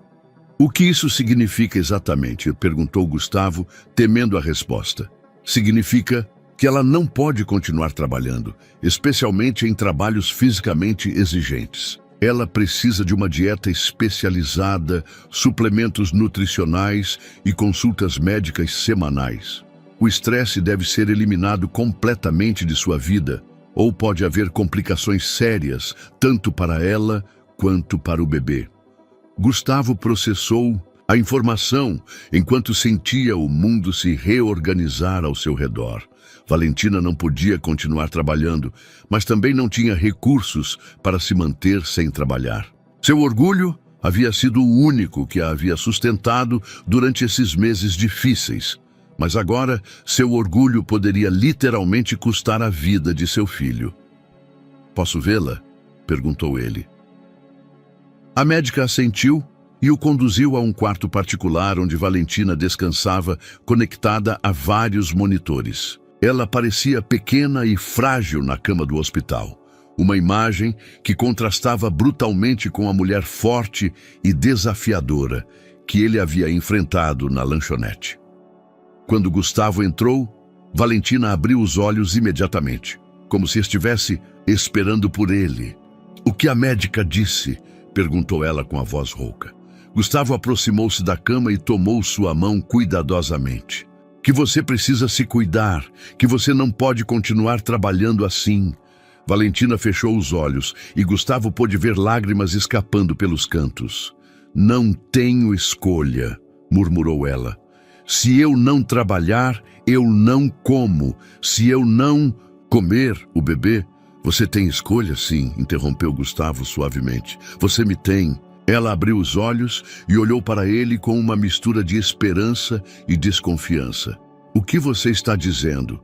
"O que isso significa exatamente?" perguntou Gustavo, temendo a resposta. "Significa que ela não pode continuar trabalhando, especialmente em trabalhos fisicamente exigentes. Ela precisa de uma dieta especializada, suplementos nutricionais e consultas médicas semanais. O estresse deve ser eliminado completamente de sua vida, ou pode haver complicações sérias, tanto para ela quanto para o bebê." Gustavo processou a informação enquanto sentia o mundo se reorganizar ao seu redor. Valentina não podia continuar trabalhando, mas também não tinha recursos para se manter sem trabalhar. Seu orgulho havia sido o único que a havia sustentado durante esses meses difíceis, mas agora seu orgulho poderia literalmente custar a vida de seu filho. "Posso vê-la?" perguntou ele. A médica assentiu e o conduziu a um quarto particular onde Valentina descansava, conectada a vários monitores. Ela parecia pequena e frágil na cama do hospital, uma imagem que contrastava brutalmente com a mulher forte e desafiadora que ele havia enfrentado na lanchonete. Quando Gustavo entrou, Valentina abriu os olhos imediatamente, como se estivesse esperando por ele. "O que a médica disse?" perguntou ela com a voz rouca. Gustavo aproximou-se da cama e tomou sua mão cuidadosamente. "Que você precisa se cuidar, que você não pode continuar trabalhando assim." Valentina fechou os olhos e Gustavo pôde ver lágrimas escapando pelos cantos. "Não tenho escolha", murmurou ela. "Se eu não trabalhar, eu não como. Se eu não comer o bebê..." "Você tem escolha, sim", interrompeu Gustavo suavemente. "Você me tem." Ela abriu os olhos e olhou para ele com uma mistura de esperança e desconfiança. "O que você está dizendo?"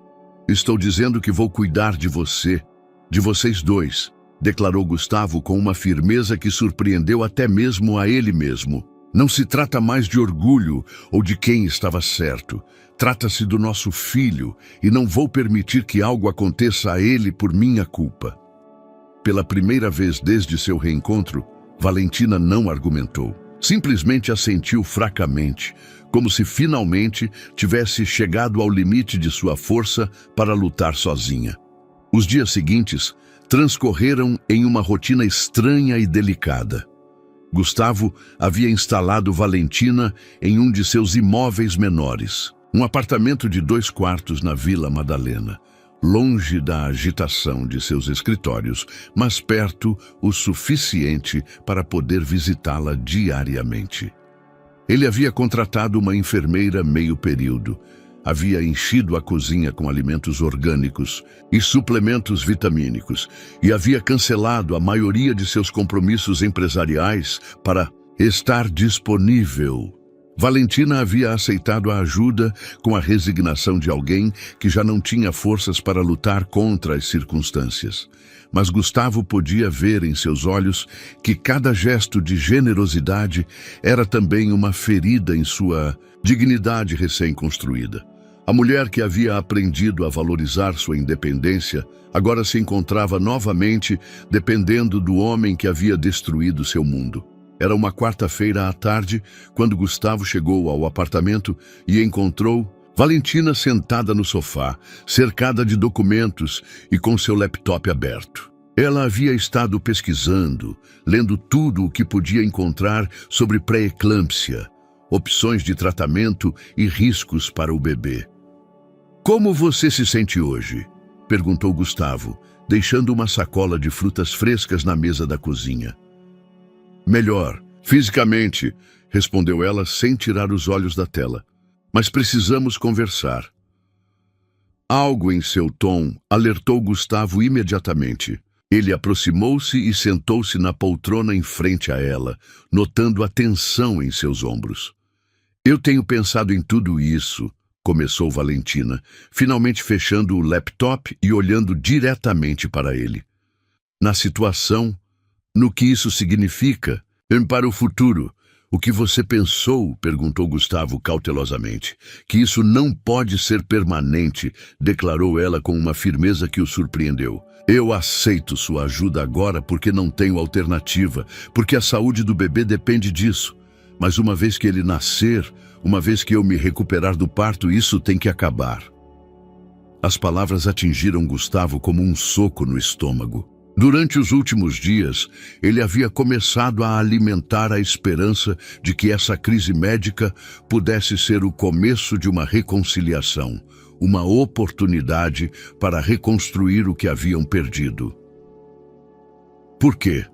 "Estou dizendo que vou cuidar de você, de vocês dois", declarou Gustavo com uma firmeza que surpreendeu até mesmo a ele mesmo. "Não se trata mais de orgulho ou de quem estava certo. Trata-se do nosso filho e não vou permitir que algo aconteça a ele por minha culpa." Pela primeira vez desde seu reencontro, Valentina não argumentou. Simplesmente assentiu fracamente, como se finalmente tivesse chegado ao limite de sua força para lutar sozinha. Os dias seguintes transcorreram em uma rotina estranha e delicada. Gustavo havia instalado Valentina em um de seus imóveis menores, um apartamento de 2 quartos na Vila Madalena, longe da agitação de seus escritórios, mas perto o suficiente para poder visitá-la diariamente. Ele havia contratado uma enfermeira meio período, havia enchido a cozinha com alimentos orgânicos e suplementos vitamínicos e havia cancelado a maioria de seus compromissos empresariais para estar disponível Valentina havia aceitado a ajuda com a resignação de alguém que já não tinha forças para lutar contra as circunstâncias. Mas Gustavo podia ver em seus olhos que cada gesto de generosidade era também uma ferida em sua dignidade recém-construída. A mulher que havia aprendido a valorizar sua independência agora se encontrava novamente dependendo do homem que havia destruído seu mundo. Era uma quarta-feira à tarde, quando Gustavo chegou ao apartamento e encontrou Valentina sentada no sofá, cercada de documentos e com seu laptop aberto. Ela havia estado pesquisando, lendo tudo o que podia encontrar sobre pré-eclâmpsia, opções de tratamento e riscos para o bebê. "Como você se sente hoje?" perguntou Gustavo, deixando uma sacola de frutas frescas na mesa da cozinha. "Melhor, fisicamente", respondeu ela sem tirar os olhos da tela. "Mas precisamos conversar." Algo em seu tom alertou Gustavo imediatamente. Ele aproximou-se e sentou-se na poltrona em frente a ela, notando a tensão em seus ombros. "Eu tenho pensado em tudo isso", começou Valentina, finalmente fechando o laptop e olhando diretamente para ele. "Na situação, no que isso significa, para o futuro." "O que você pensou?", perguntou Gustavo cautelosamente. "Que isso não pode ser permanente", declarou ela com uma firmeza que o surpreendeu. "Eu aceito sua ajuda agora porque não tenho alternativa, porque a saúde do bebê depende disso. Mas uma vez que ele nascer, uma vez que eu me recuperar do parto, isso tem que acabar." As palavras atingiram Gustavo como um soco no estômago. Durante os últimos dias, ele havia começado a alimentar a esperança de que essa crise médica pudesse ser o começo de uma reconciliação, uma oportunidade para reconstruir o que haviam perdido. "Por quê?",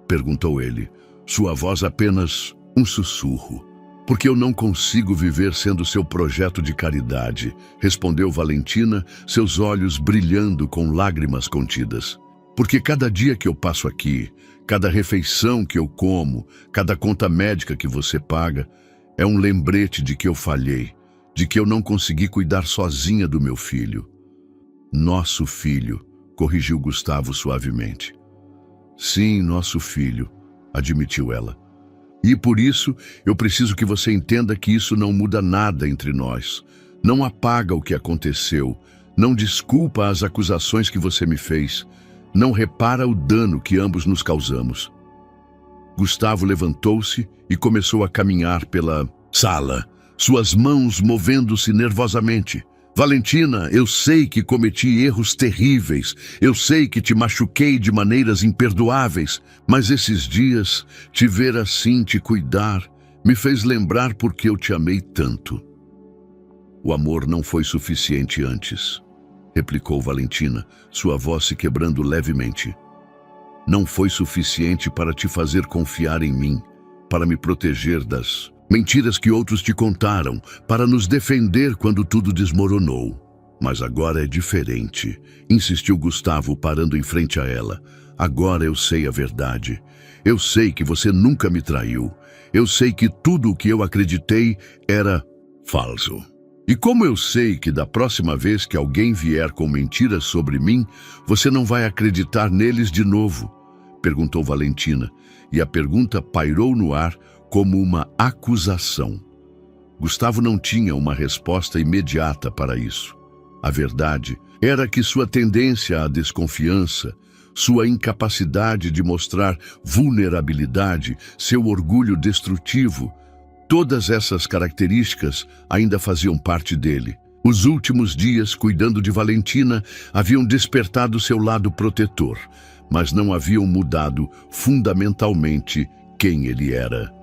perguntou ele, sua voz apenas um sussurro. "Porque eu não consigo viver sendo seu projeto de caridade", respondeu Valentina, seus olhos brilhando com lágrimas contidas. "Porque cada dia que eu passo aqui, cada refeição que eu como, cada conta médica que você paga, é um lembrete de que eu falhei, de que eu não consegui cuidar sozinha do meu filho." "Nosso filho", corrigiu Gustavo suavemente. "Sim, nosso filho", admitiu ela. "E por isso eu preciso que você entenda que isso não muda nada entre nós. Não apaga o que aconteceu, não desculpa as acusações que você me fez, não repara o dano que ambos nos causamos." Gustavo levantou-se e começou a caminhar pela sala, suas mãos movendo-se nervosamente. "Valentina, eu sei que cometi erros terríveis, eu sei que te machuquei de maneiras imperdoáveis, mas esses dias, te ver assim, te cuidar, me fez lembrar por que eu te amei tanto." "O amor não foi suficiente antes", replicou Valentina, sua voz se quebrando levemente. "Não foi suficiente para te fazer confiar em mim, para me proteger das mentiras que outros te contaram, para nos defender quando tudo desmoronou. Mas agora é diferente", insistiu Gustavo, parando em frente a ela. "Agora eu sei a verdade. Eu sei que você nunca me traiu. Eu sei que tudo o que eu acreditei era falso. E como eu sei que da próxima vez que alguém vier com mentiras sobre mim, você não vai acreditar neles de novo?", perguntou Valentina, e a pergunta pairou no ar como uma acusação. Gustavo não tinha uma resposta imediata para isso. A verdade era que sua tendência à desconfiança, sua incapacidade de mostrar vulnerabilidade, seu orgulho destrutivo, todas essas características ainda faziam parte dele. Os últimos dias, cuidando de Valentina, haviam despertado seu lado protetor, mas não haviam mudado fundamentalmente quem ele era.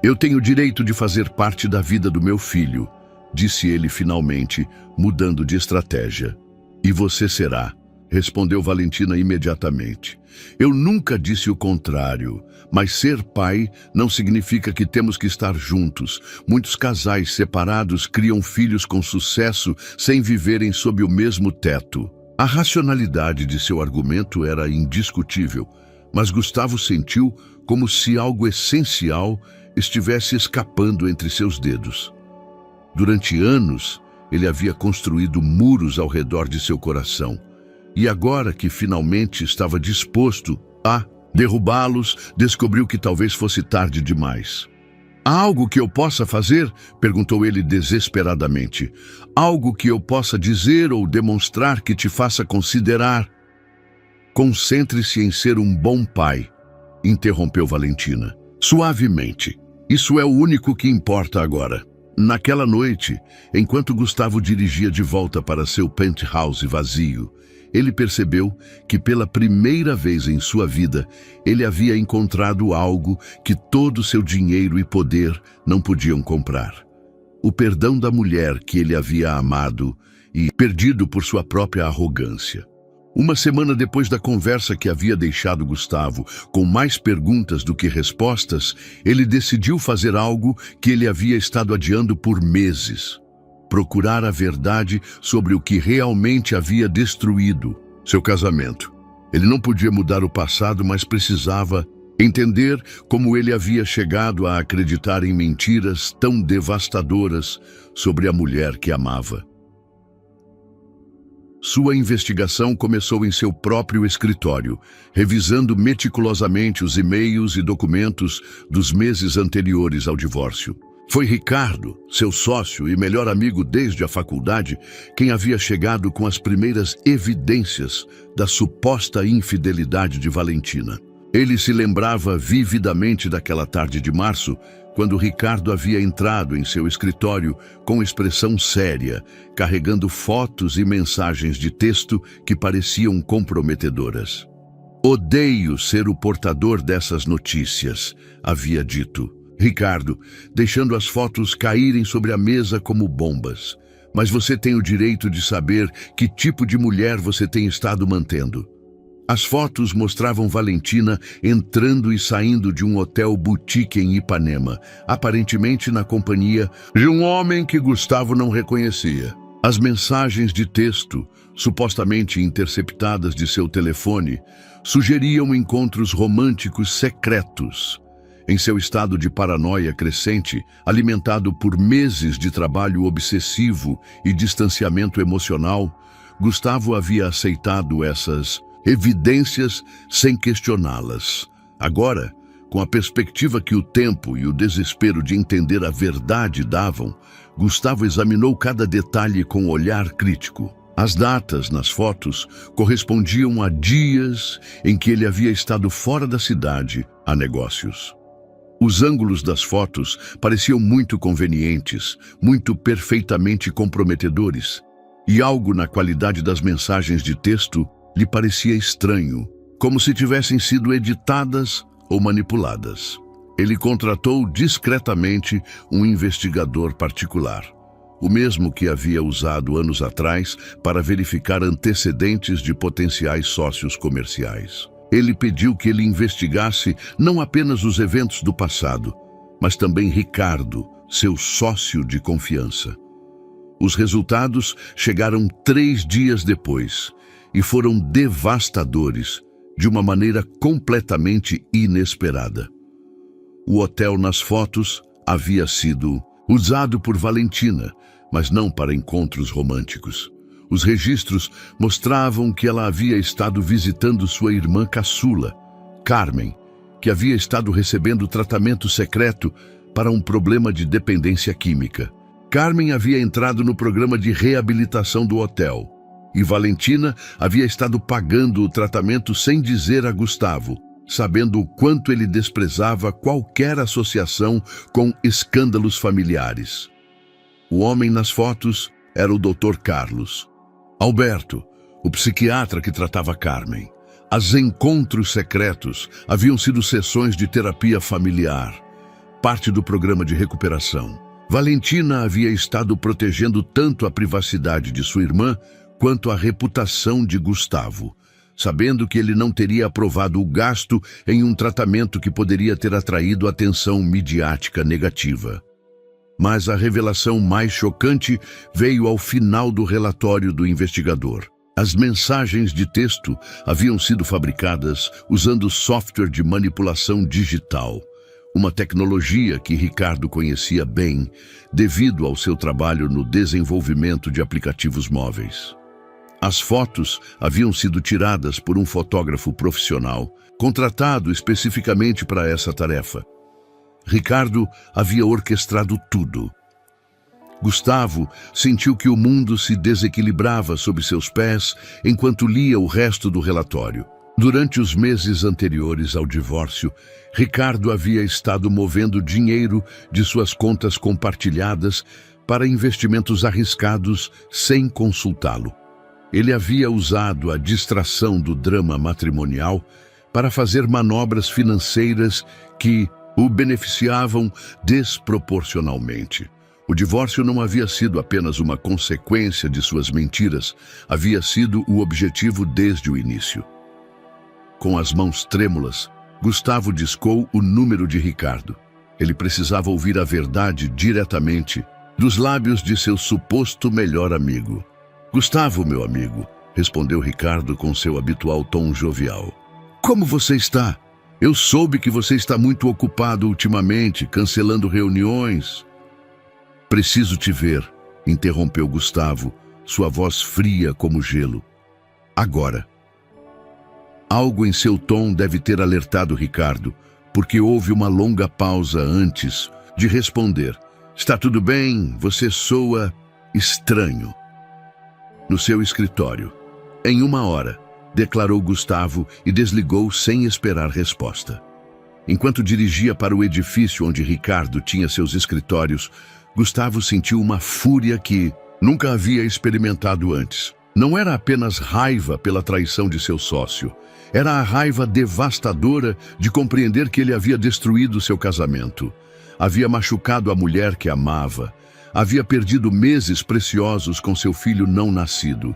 "Eu tenho o direito de fazer parte da vida do meu filho", disse ele finalmente, mudando de estratégia. "E você será", respondeu Valentina imediatamente. "Eu nunca disse o contrário, mas ser pai não significa que temos que estar juntos. Muitos casais separados criam filhos com sucesso sem viverem sob o mesmo teto." A racionalidade de seu argumento era indiscutível, mas Gustavo sentiu como se algo essencial estivesse escapando entre seus dedos. Durante anos, ele havia construído muros ao redor de seu coração, e agora que finalmente estava disposto a derrubá-los, descobriu que talvez fosse tarde demais. "Há algo que eu possa fazer?" perguntou ele desesperadamente. "Algo que eu possa dizer ou demonstrar que te faça considerar?" "Concentre-se em ser um bom pai", interrompeu Valentina, suavemente. "Isso é o único que importa agora." Naquela noite, enquanto Gustavo dirigia de volta para seu penthouse vazio, ele percebeu que pela primeira vez em sua vida, ele havia encontrado algo que todo seu dinheiro e poder não podiam comprar. O perdão da mulher que ele havia amado e perdido por sua própria arrogância. Uma semana depois da conversa que havia deixado Gustavo com mais perguntas do que respostas, ele decidiu fazer algo que ele havia estado adiando por meses. Procurar a verdade sobre o que realmente havia destruído seu casamento. Ele não podia mudar o passado, mas precisava entender como ele havia chegado a acreditar em mentiras tão devastadoras sobre a mulher que amava. Sua investigação começou em seu próprio escritório, revisando meticulosamente os e-mails e documentos dos meses anteriores ao divórcio. Foi Ricardo, seu sócio e melhor amigo desde a faculdade, quem havia chegado com as primeiras evidências da suposta infidelidade de Valentina. Ele se lembrava vividamente daquela tarde de março, quando Ricardo havia entrado em seu escritório com expressão séria, carregando fotos e mensagens de texto que pareciam comprometedoras. "Odeio ser o portador dessas notícias", havia dito Ricardo, deixando as fotos caírem sobre a mesa como bombas. "Mas você tem o direito de saber que tipo de mulher você tem estado mantendo." As fotos mostravam Valentina entrando e saindo de um hotel boutique em Ipanema, aparentemente na companhia de um homem que Gustavo não reconhecia. As mensagens de texto, supostamente interceptadas de seu telefone, sugeriam encontros românticos secretos. Em seu estado de paranoia crescente, alimentado por meses de trabalho obsessivo e distanciamento emocional, Gustavo havia aceitado essas evidências sem questioná-las. Agora, com a perspectiva que o tempo e o desespero de entender a verdade davam, Gustavo examinou cada detalhe com olhar crítico. As datas nas fotos correspondiam a dias em que ele havia estado fora da cidade a negócios. Os ângulos das fotos pareciam muito convenientes, muito perfeitamente comprometedores, e algo na qualidade das mensagens de texto lhe parecia estranho, como se tivessem sido editadas ou manipuladas. Ele contratou discretamente um investigador particular, o mesmo que havia usado anos atrás para verificar antecedentes de potenciais sócios comerciais. Ele pediu que ele investigasse não apenas os eventos do passado, mas também Ricardo, seu sócio de confiança. Os resultados chegaram 3 dias depois e foram devastadores, de uma maneira completamente inesperada. O hotel nas fotos havia sido usado por Valentina, mas não para encontros românticos. Os registros mostravam que ela havia estado visitando sua irmã caçula, Carmen, que havia estado recebendo tratamento secreto para um problema de dependência química. Carmen havia entrado no programa de reabilitação do hotel, e Valentina havia estado pagando o tratamento sem dizer a Gustavo, sabendo o quanto ele desprezava qualquer associação com escândalos familiares. O homem nas fotos era o Dr. Carlos. Alberto, o psiquiatra que tratava Carmen. Os encontros secretos haviam sido sessões de terapia familiar, parte do programa de recuperação. Valentina havia estado protegendo tanto a privacidade de sua irmã quanto a reputação de Gustavo, sabendo que ele não teria aprovado o gasto em um tratamento que poderia ter atraído atenção midiática negativa. Mas a revelação mais chocante veio ao final do relatório do investigador. As mensagens de texto haviam sido fabricadas usando software de manipulação digital, uma tecnologia que Ricardo conhecia bem devido ao seu trabalho no desenvolvimento de aplicativos móveis. As fotos haviam sido tiradas por um fotógrafo profissional, contratado especificamente para essa tarefa. Ricardo havia orquestrado tudo. Gustavo sentiu que o mundo se desequilibrava sob seus pés enquanto lia o resto do relatório. Durante os meses anteriores ao divórcio, Ricardo havia estado movendo dinheiro de suas contas compartilhadas para investimentos arriscados sem consultá-lo. Ele havia usado a distração do drama matrimonial para fazer manobras financeiras que o beneficiavam desproporcionalmente. O divórcio não havia sido apenas uma consequência de suas mentiras, havia sido o objetivo desde o início. Com as mãos trêmulas, Gustavo discou o número de Ricardo. Ele precisava ouvir a verdade diretamente dos lábios de seu suposto melhor amigo. "Gustavo, meu amigo", respondeu Ricardo com seu habitual tom jovial. "Como você está? Eu soube que você está muito ocupado ultimamente, cancelando reuniões." "Preciso te ver", interrompeu Gustavo, sua voz fria como gelo. "Agora." Algo em seu tom deve ter alertado Ricardo, porque houve uma longa pausa antes de responder. "Está tudo bem, você soa estranho." No seu escritório. "Em 1 hora", declarou Gustavo e desligou sem esperar resposta. Enquanto dirigia para o edifício onde Ricardo tinha seus escritórios, Gustavo sentiu uma fúria que nunca havia experimentado antes. Não era apenas raiva pela traição de seu sócio. Era a raiva devastadora de compreender que ele havia destruído seu casamento. Havia machucado a mulher que amava. Havia perdido meses preciosos com seu filho não nascido.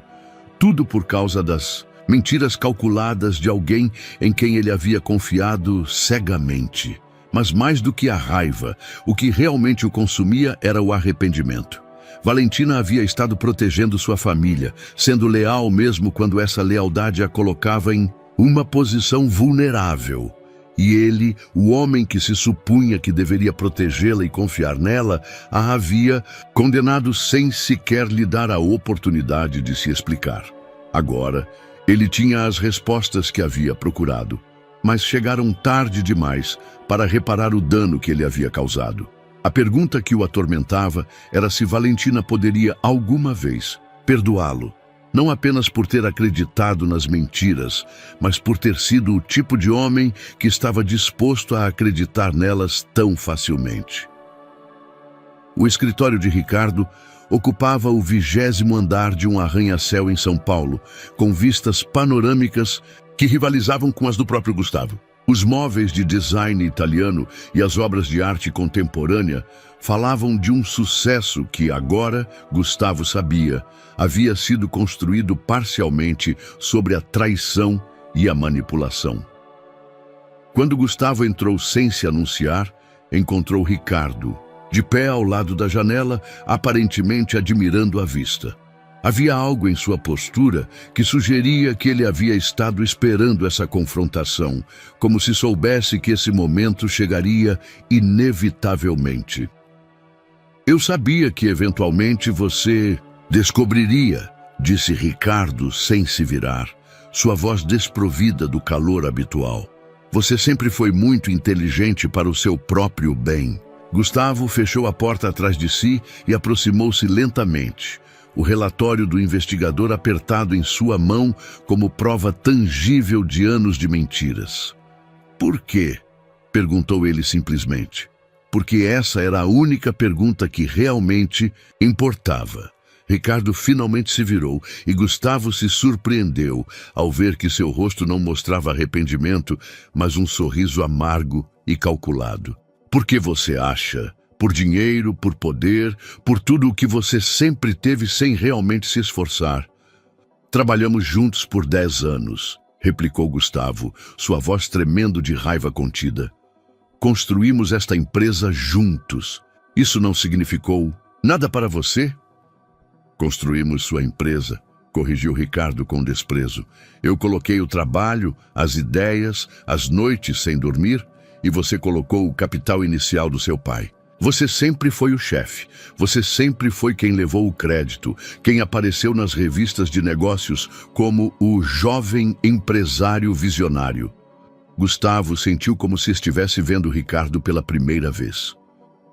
Tudo por causa das mentiras calculadas de alguém em quem ele havia confiado cegamente. Mas mais do que a raiva, o que realmente o consumia era o arrependimento. Valentina havia estado protegendo sua família, sendo leal mesmo quando essa lealdade a colocava em uma posição vulnerável. E ele, o homem que se supunha que deveria protegê-la e confiar nela, a havia condenado sem sequer lhe dar a oportunidade de se explicar. Agora, ele tinha as respostas que havia procurado, mas chegaram tarde demais para reparar o dano que ele havia causado. A pergunta que o atormentava era se Valentina poderia alguma vez perdoá-lo. Não apenas por ter acreditado nas mentiras, mas por ter sido o tipo de homem que estava disposto a acreditar nelas tão facilmente. O escritório de Ricardo ocupava o 20º andar de um arranha-céu em São Paulo, com vistas panorâmicas que rivalizavam com as do próprio Gustavo. Os móveis de design italiano e as obras de arte contemporânea falavam de um sucesso que agora, Gustavo sabia, havia sido construído parcialmente sobre a traição e a manipulação. Quando Gustavo entrou sem se anunciar, encontrou Ricardo, de pé ao lado da janela, aparentemente admirando a vista. Havia algo em sua postura que sugeria que ele havia estado esperando essa confrontação, como se soubesse que esse momento chegaria inevitavelmente. "Eu sabia que eventualmente você descobriria", disse Ricardo sem se virar, sua voz desprovida do calor habitual. "Você sempre foi muito inteligente para o seu próprio bem." Gustavo fechou a porta atrás de si e aproximou-se lentamente, o relatório do investigador apertado em sua mão como prova tangível de anos de mentiras. "Por quê?", perguntou ele simplesmente. Porque essa era a única pergunta que realmente importava. Ricardo finalmente se virou e Gustavo se surpreendeu ao ver que seu rosto não mostrava arrependimento, mas um sorriso amargo e calculado. "Por que você acha? Por dinheiro, por poder, por tudo o que você sempre teve sem realmente se esforçar." "Trabalhamos juntos por 10 anos, replicou Gustavo, sua voz tremendo de raiva contida. "Construímos esta empresa juntos. Isso não significou nada para você?" "Construímos sua empresa", corrigiu Ricardo com desprezo. "Eu coloquei o trabalho, as ideias, as noites sem dormir, e você colocou o capital inicial do seu pai. Você sempre foi o chefe. Você sempre foi quem levou o crédito, quem apareceu nas revistas de negócios como o jovem empresário visionário. Gustavo sentiu como se estivesse vendo Ricardo pela primeira vez.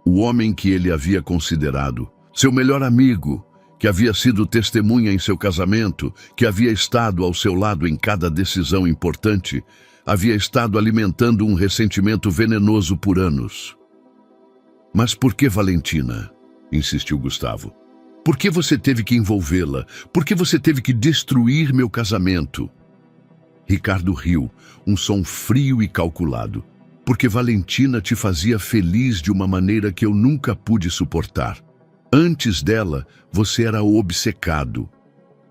O homem que ele havia considerado seu melhor amigo, que havia sido testemunha em seu casamento, que havia estado ao seu lado em cada decisão importante, havia estado alimentando um ressentimento venenoso por anos. Mas por que Valentina? Insistiu Gustavo. Por que você teve que envolvê-la? Por que você teve que destruir meu casamento? Ricardo riu, um som frio e calculado. Porque Valentina te fazia feliz de uma maneira que eu nunca pude suportar. Antes dela, você era obcecado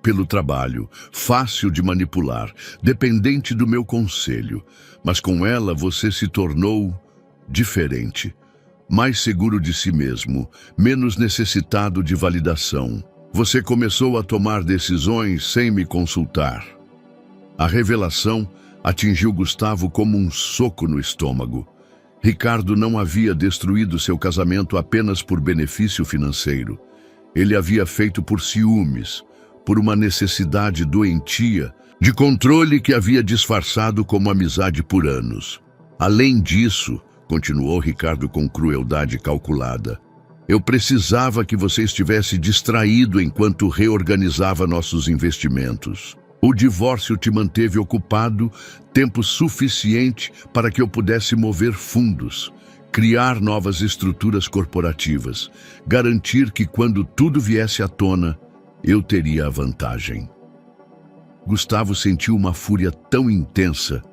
pelo trabalho, fácil de manipular, dependente do meu conselho. Mas com ela você se tornou diferente. Mais seguro de si mesmo, menos necessitado de validação. Você começou a tomar decisões sem me consultar. A revelação atingiu Gustavo como um soco no estômago. Ricardo não havia destruído seu casamento apenas por benefício financeiro. Ele havia feito por ciúmes, por uma necessidade doentia, de controle que havia disfarçado como amizade por anos. Além disso, continuou Ricardo com crueldade calculada, eu precisava que você estivesse distraído enquanto reorganizava nossos investimentos. O divórcio te manteve ocupado tempo suficiente para que eu pudesse mover fundos, criar novas estruturas corporativas, garantir que quando tudo viesse à tona, eu teria a vantagem. Gustavo sentiu uma fúria tão intensa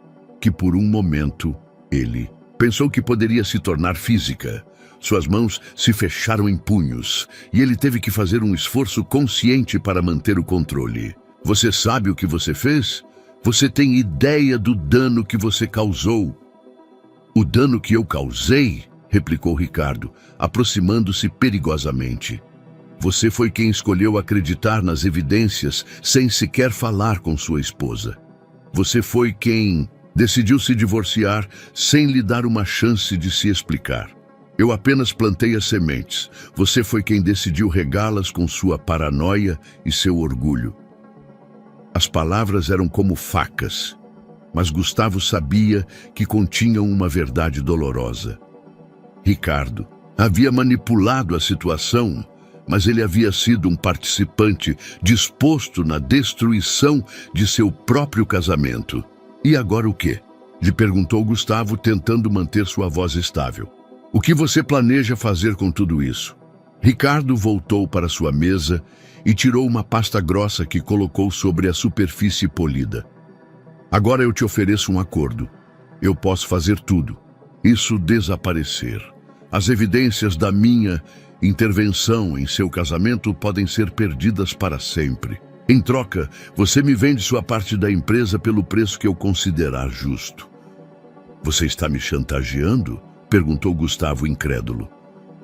que por um momento ele pensou que poderia se tornar física. Suas mãos se fecharam em punhos e ele teve que fazer um esforço consciente para manter o controle. Você sabe o que você fez? Você tem ideia do dano que você causou? O dano que eu causei? Replicou Ricardo, aproximando-se perigosamente. Você foi quem escolheu acreditar nas evidências sem sequer falar com sua esposa. Você foi quem decidiu se divorciar sem lhe dar uma chance de se explicar. Eu apenas plantei as sementes. Você foi quem decidiu regá-las com sua paranoia e seu orgulho. As palavras eram como facas, mas Gustavo sabia que continham uma verdade dolorosa. Ricardo havia manipulado a situação, mas ele havia sido um participante disposto na destruição de seu próprio casamento. E agora o quê? Lhe perguntou Gustavo, tentando manter sua voz estável. O que você planeja fazer com tudo isso? Ricardo voltou para sua mesa e tirou uma pasta grossa que colocou sobre a superfície polida. Agora eu te ofereço um acordo. Eu posso fazer tudo. Isso desaparecer. As evidências da minha intervenção em seu casamento podem ser perdidas para sempre. Em troca, você me vende sua parte da empresa pelo preço que eu considerar justo. Você está me chantageando? Perguntou Gustavo incrédulo.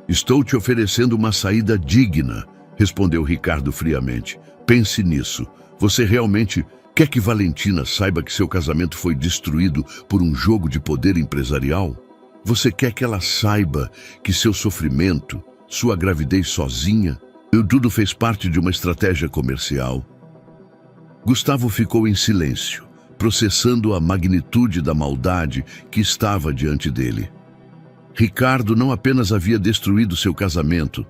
Estou te oferecendo uma saída digna, respondeu Ricardo friamente. Pense nisso. Você realmente quer que Valentina saiba que seu casamento foi destruído por um jogo de poder empresarial? Você quer que ela saiba que seu sofrimento, sua gravidez sozinha, tudo fez parte de uma estratégia comercial? Gustavo ficou em silêncio, processando a magnitude da maldade que estava diante dele. Ricardo não apenas havia destruído seu casamento,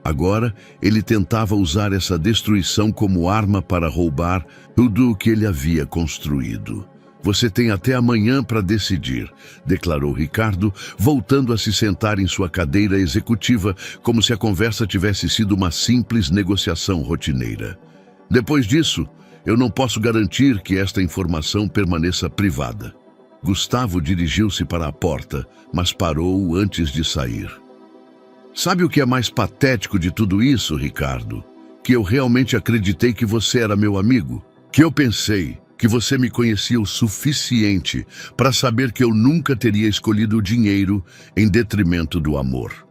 agora ele tentava usar essa destruição como arma para roubar tudo o que ele havia construído. Você tem até amanhã para decidir, declarou Ricardo, voltando a se sentar em sua cadeira executiva como se a conversa tivesse sido uma simples negociação rotineira. Depois disso, eu não posso garantir que esta informação permaneça privada. Gustavo dirigiu-se para a porta, mas parou antes de sair. Sabe o que é mais patético de tudo isso, Ricardo? Que eu realmente acreditei que você era meu amigo. Que eu pensei que você me conhecia o suficiente para saber que eu nunca teria escolhido o dinheiro em detrimento do amor.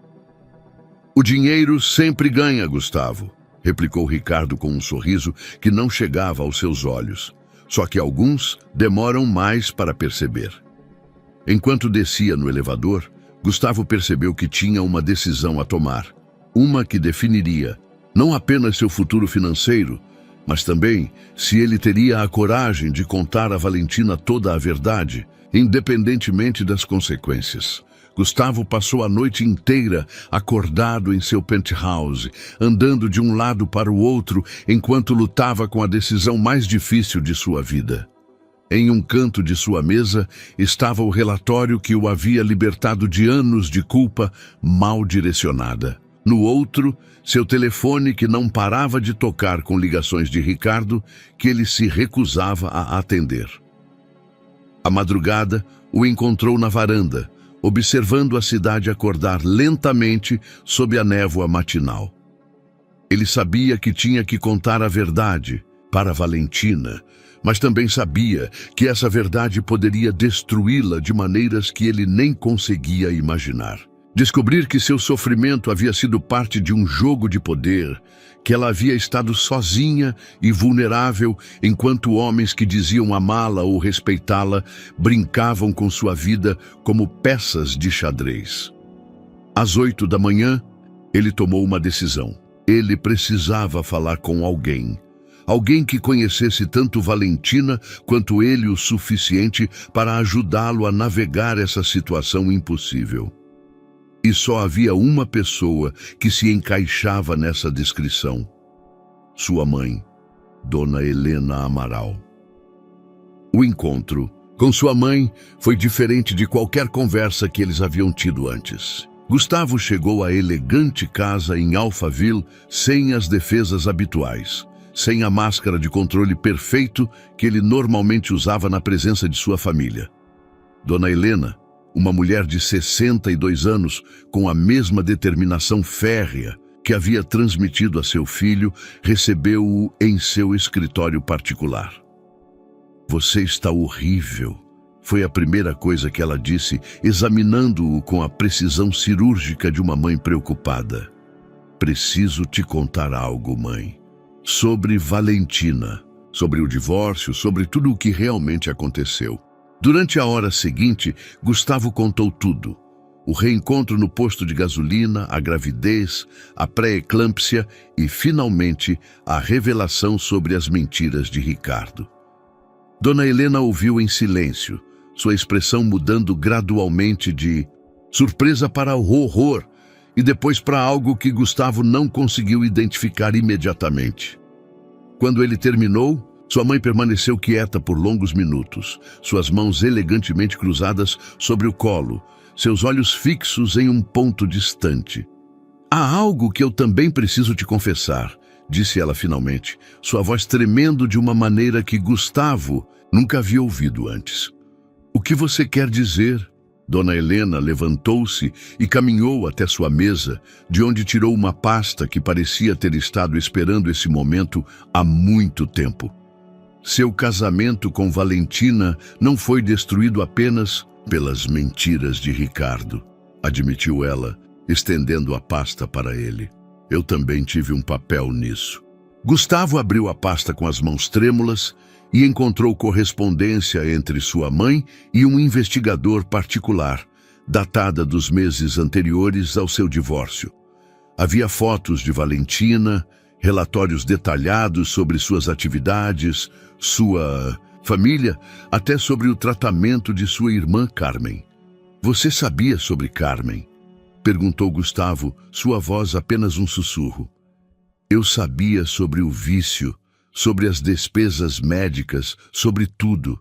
O dinheiro sempre ganha, Gustavo, replicou Ricardo com um sorriso que não chegava aos seus olhos. Só que alguns demoram mais para perceber. Enquanto descia no elevador, Gustavo percebeu que tinha uma decisão a tomar. Uma que definiria não apenas seu futuro financeiro, mas também se ele teria a coragem de contar a Valentina toda a verdade, independentemente das consequências. Gustavo passou a noite inteira acordado em seu penthouse, andando de um lado para o outro enquanto lutava com a decisão mais difícil de sua vida. Em um canto de sua mesa estava o relatório que o havia libertado de anos de culpa mal direcionada. No outro, seu telefone que não parava de tocar com ligações de Ricardo, que ele se recusava a atender. À madrugada, o encontrou na varanda, observando a cidade acordar lentamente sob a névoa matinal. Ele sabia que tinha que contar a verdade para Valentina, mas também sabia que essa verdade poderia destruí-la de maneiras que ele nem conseguia imaginar. Descobrir que seu sofrimento havia sido parte de um jogo de poder, que ela havia estado sozinha e vulnerável enquanto homens que diziam amá-la ou respeitá-la brincavam com sua vida como peças de xadrez. Às 8 da manhã, ele tomou uma decisão. Ele precisava falar com alguém. Alguém que conhecesse tanto Valentina quanto ele o suficiente para ajudá-lo a navegar essa situação impossível. E só havia uma pessoa que se encaixava nessa descrição. Sua mãe, Dona Helena Amaral. O encontro com sua mãe foi diferente de qualquer conversa que eles haviam tido antes. Gustavo chegou à elegante casa em Alphaville sem as defesas habituais, sem a máscara de controle perfeito que ele normalmente usava na presença de sua família. Dona Helena, uma mulher de 62 anos, com a mesma determinação férrea que havia transmitido a seu filho, recebeu-o em seu escritório particular. "Você está horrível", foi a primeira coisa que ela disse, examinando-o com a precisão cirúrgica de uma mãe preocupada. "Preciso te contar algo, mãe. Sobre Valentina, sobre o divórcio, sobre tudo o que realmente aconteceu." Durante a hora seguinte, Gustavo contou tudo. O reencontro no posto de gasolina, a gravidez, a pré-eclâmpsia e, finalmente, a revelação sobre as mentiras de Ricardo. Dona Helena ouviu em silêncio, sua expressão mudando gradualmente de surpresa para horror e depois para algo que Gustavo não conseguiu identificar imediatamente. Quando ele terminou, sua mãe permaneceu quieta por longos minutos, suas mãos elegantemente cruzadas sobre o colo, seus olhos fixos em um ponto distante. "Há algo que eu também preciso te confessar", disse ela finalmente, sua voz tremendo de uma maneira que Gustavo nunca havia ouvido antes. "O que você quer dizer?" Dona Helena levantou-se e caminhou até sua mesa, de onde tirou uma pasta que parecia ter estado esperando esse momento há muito tempo. "Seu casamento com Valentina não foi destruído apenas pelas mentiras de Ricardo", admitiu ela, estendendo a pasta para ele. "Eu também tive um papel nisso." Gustavo abriu a pasta com as mãos trêmulas e encontrou correspondência entre sua mãe e um investigador particular, datada dos meses anteriores ao seu divórcio. Havia fotos de Valentina, relatórios detalhados sobre suas atividades, sua família, até sobre o tratamento de sua irmã Carmen. "Você sabia sobre Carmen?" perguntou Gustavo, sua voz apenas um sussurro. "Eu sabia sobre o vício, sobre as despesas médicas, sobre tudo",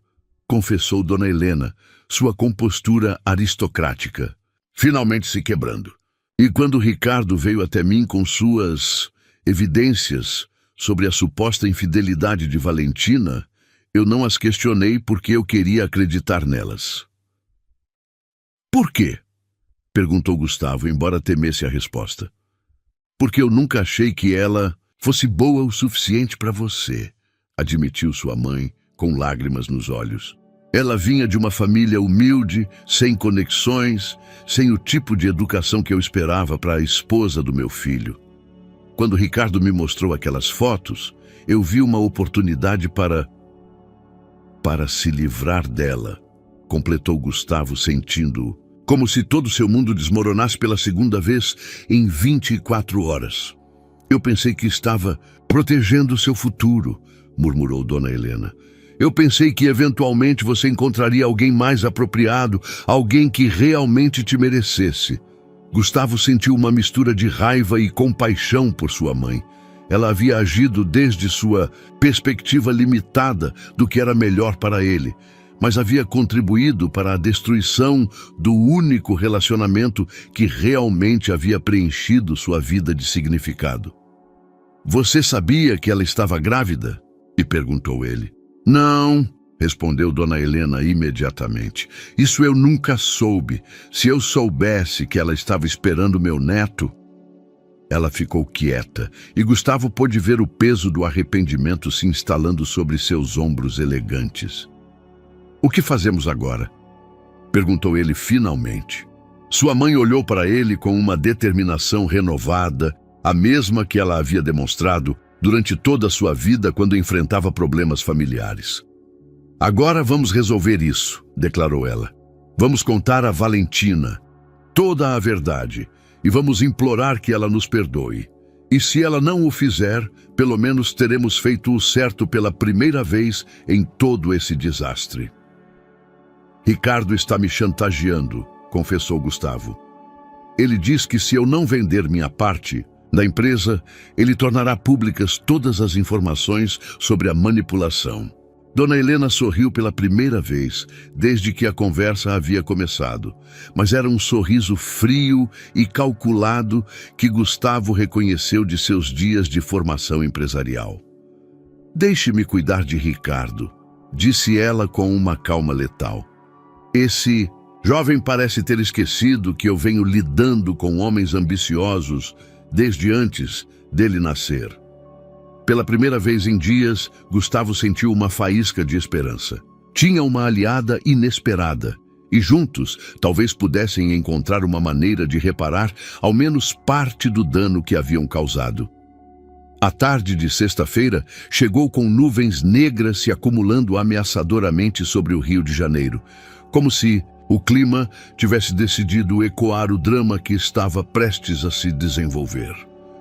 confessou Dona Helena, sua compostura aristocrática, finalmente se quebrando. "E quando Ricardo veio até mim com suas evidências sobre a suposta infidelidade de Valentina, eu não as questionei porque eu queria acreditar nelas." "Por quê?" perguntou Gustavo, embora temesse a resposta. "Porque eu nunca achei que ela fosse boa o suficiente para você", admitiu sua mãe, com lágrimas nos olhos. "Ela vinha de uma família humilde, sem conexões, sem o tipo de educação que eu esperava para a esposa do meu filho. Quando Ricardo me mostrou aquelas fotos, eu vi uma oportunidade para se livrar dela", completou Gustavo, sentindo como se todo seu mundo desmoronasse pela segunda vez em 24 horas. Eu pensei que estava protegendo seu futuro, murmurou Dona Helena. Eu pensei que eventualmente você encontraria alguém mais apropriado, alguém que realmente te merecesse. Gustavo sentiu uma mistura de raiva e compaixão por sua mãe. Ela havia agido desde sua perspectiva limitada do que era melhor para ele, mas havia contribuído para a destruição do único relacionamento que realmente havia preenchido sua vida de significado. Você sabia que ela estava grávida? E perguntou ele. Não, respondeu Dona Helena imediatamente. Isso eu nunca soube. Se eu soubesse que ela estava esperando meu neto... Ela ficou quieta, e Gustavo pôde ver o peso do arrependimento se instalando sobre seus ombros elegantes. O que fazemos agora? Perguntou ele finalmente. Sua mãe olhou para ele com uma determinação renovada, a mesma que ela havia demonstrado durante toda a sua vida quando enfrentava problemas familiares. Agora vamos resolver isso, declarou ela. Vamos contar a Valentina toda a verdade e vamos implorar que ela nos perdoe. E se ela não o fizer, pelo menos teremos feito o certo pela primeira vez em todo esse desastre. Ricardo está me chantageando, confessou Gustavo. Ele diz que se eu não vender minha parte da empresa, ele tornará públicas todas as informações sobre a manipulação. Dona Helena sorriu pela primeira vez desde que a conversa havia começado, mas era um sorriso frio e calculado que Gustavo reconheceu de seus dias de formação empresarial. Deixe-me cuidar de Ricardo, disse ela com uma calma letal. Esse jovem parece ter esquecido que eu venho lidando com homens ambiciosos desde antes dele nascer. Pela primeira vez em dias, Gustavo sentiu uma faísca de esperança. Tinha uma aliada inesperada, e juntos talvez pudessem encontrar uma maneira de reparar ao menos parte do dano que haviam causado. A tarde de sexta-feira chegou com nuvens negras se acumulando ameaçadoramente sobre o Rio de Janeiro, como se o clima tivesse decidido ecoar o drama que estava prestes a se desenvolver.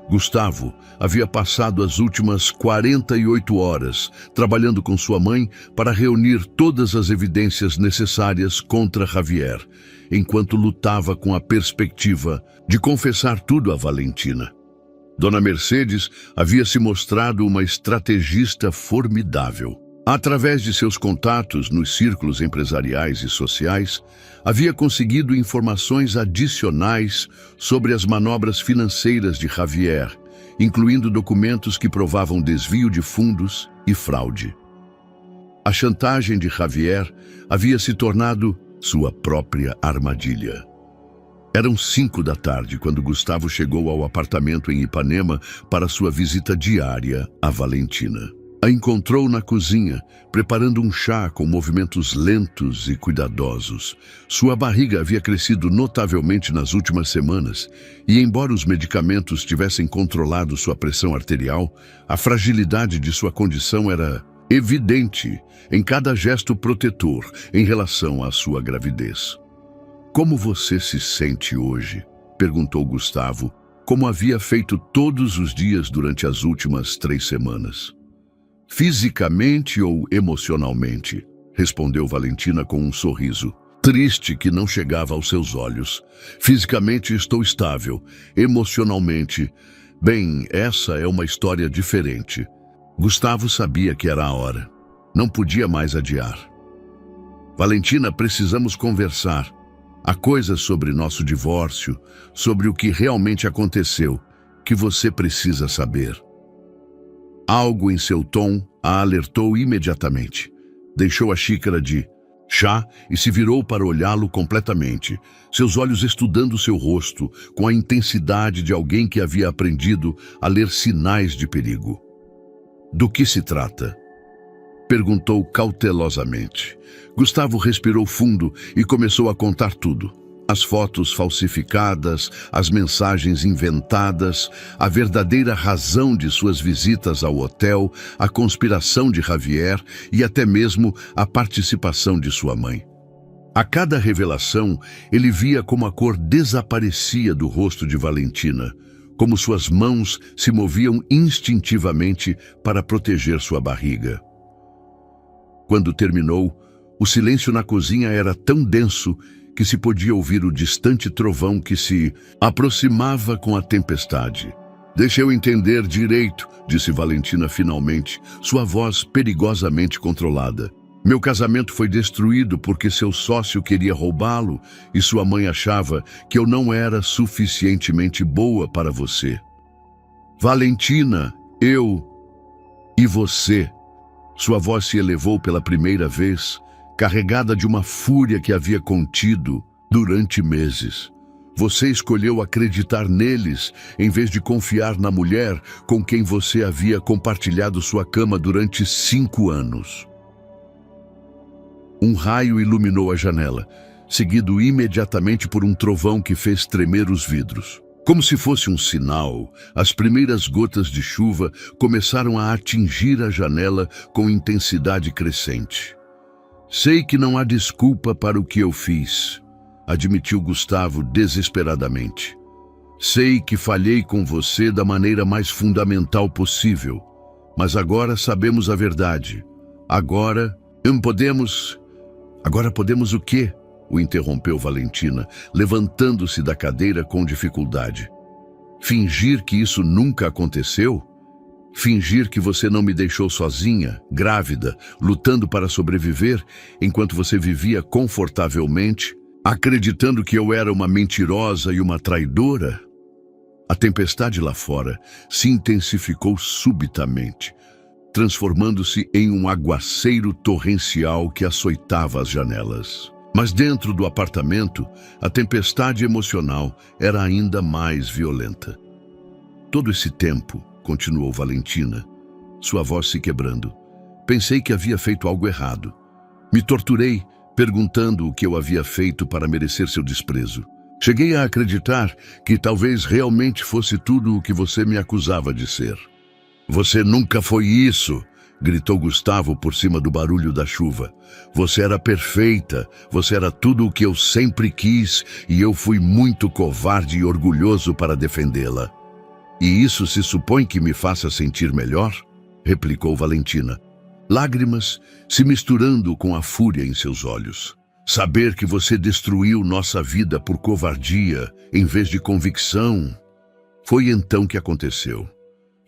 Gustavo havia passado as últimas 48 horas trabalhando com sua mãe para reunir todas as evidências necessárias contra Javier, enquanto lutava com a perspectiva de confessar tudo a Valentina. Dona Mercedes havia se mostrado uma estrategista formidável. Através de seus contatos nos círculos empresariais e sociais, havia conseguido informações adicionais sobre as manobras financeiras de Javier, incluindo documentos que provavam desvio de fundos e fraude. A chantagem de Javier havia se tornado sua própria armadilha. Eram 5 da tarde quando Gustavo chegou ao apartamento em Ipanema para sua visita diária à Valentina. A encontrou na cozinha, preparando um chá com movimentos lentos e cuidadosos. Sua barriga havia crescido notavelmente nas últimas semanas, e embora os medicamentos tivessem controlado sua pressão arterial, a fragilidade de sua condição era evidente em cada gesto protetor em relação à sua gravidez. Como você se sente hoje? Perguntou Gustavo, como havia feito todos os dias durante as últimas 3 semanas. Fisicamente ou emocionalmente? Respondeu Valentina com um sorriso, triste que não chegava aos seus olhos. Fisicamente estou estável, emocionalmente... Bem, essa é uma história diferente. Gustavo sabia que era a hora. Não podia mais adiar. Valentina, precisamos conversar. Há coisas sobre nosso divórcio, sobre o que realmente aconteceu, que você precisa saber. Algo em seu tom a alertou imediatamente. Deixou a xícara de chá e se virou para olhá-lo completamente, seus olhos estudando seu rosto com a intensidade de alguém que havia aprendido a ler sinais de perigo. Do que se trata? Perguntou cautelosamente. Gustavo respirou fundo e começou a contar tudo. As fotos falsificadas, as mensagens inventadas, a verdadeira razão de suas visitas ao hotel, a conspiração de Javier e até mesmo a participação de sua mãe. A cada revelação, ele via como a cor desaparecia do rosto de Valentina, como suas mãos se moviam instintivamente para proteger sua barriga. Quando terminou, o silêncio na cozinha era tão denso que se podia ouvir o distante trovão que se aproximava com a tempestade. "Deixa eu entender direito", disse Valentina finalmente, sua voz perigosamente controlada. "Meu casamento foi destruído porque seu sócio queria roubá-lo e sua mãe achava que eu não era suficientemente boa para você. Valentina, eu e você." Sua voz se elevou pela primeira vez, carregada de uma fúria que havia contido durante meses. "Você escolheu acreditar neles em vez de confiar na mulher com quem você havia compartilhado sua cama durante 5 anos. Um raio iluminou a janela, seguido imediatamente por um trovão que fez tremer os vidros. Como se fosse um sinal, as primeiras gotas de chuva começaram a atingir a janela com intensidade crescente. "Sei que não há desculpa para o que eu fiz", admitiu Gustavo desesperadamente. "Sei que falhei com você da maneira mais fundamental possível, mas agora sabemos a verdade. Agora podemos o quê?" o interrompeu Valentina, levantando-se da cadeira com dificuldade. "Fingir que isso nunca aconteceu? Fingir que você não me deixou sozinha, grávida, lutando para sobreviver, enquanto você vivia confortavelmente, acreditando que eu era uma mentirosa e uma traidora?" A tempestade lá fora se intensificou subitamente, transformando-se em um aguaceiro torrencial que açoitava as janelas. Mas dentro do apartamento, a tempestade emocional era ainda mais violenta. "Todo esse tempo", continuou Valentina, sua voz se quebrando, "pensei que havia feito algo errado. Me torturei, perguntando o que eu havia feito para merecer seu desprezo. Cheguei a acreditar que talvez realmente fosse tudo o que você me acusava de ser." "Você nunca foi isso", gritou Gustavo por cima do barulho da chuva. "Você era perfeita, você era tudo o que eu sempre quis e eu fui muito covarde e orgulhoso para defendê-la." "E isso se supõe que me faça sentir melhor?", replicou Valentina, lágrimas se misturando com a fúria em seus olhos. "Saber que você destruiu nossa vida por covardia em vez de convicção." Foi então que aconteceu.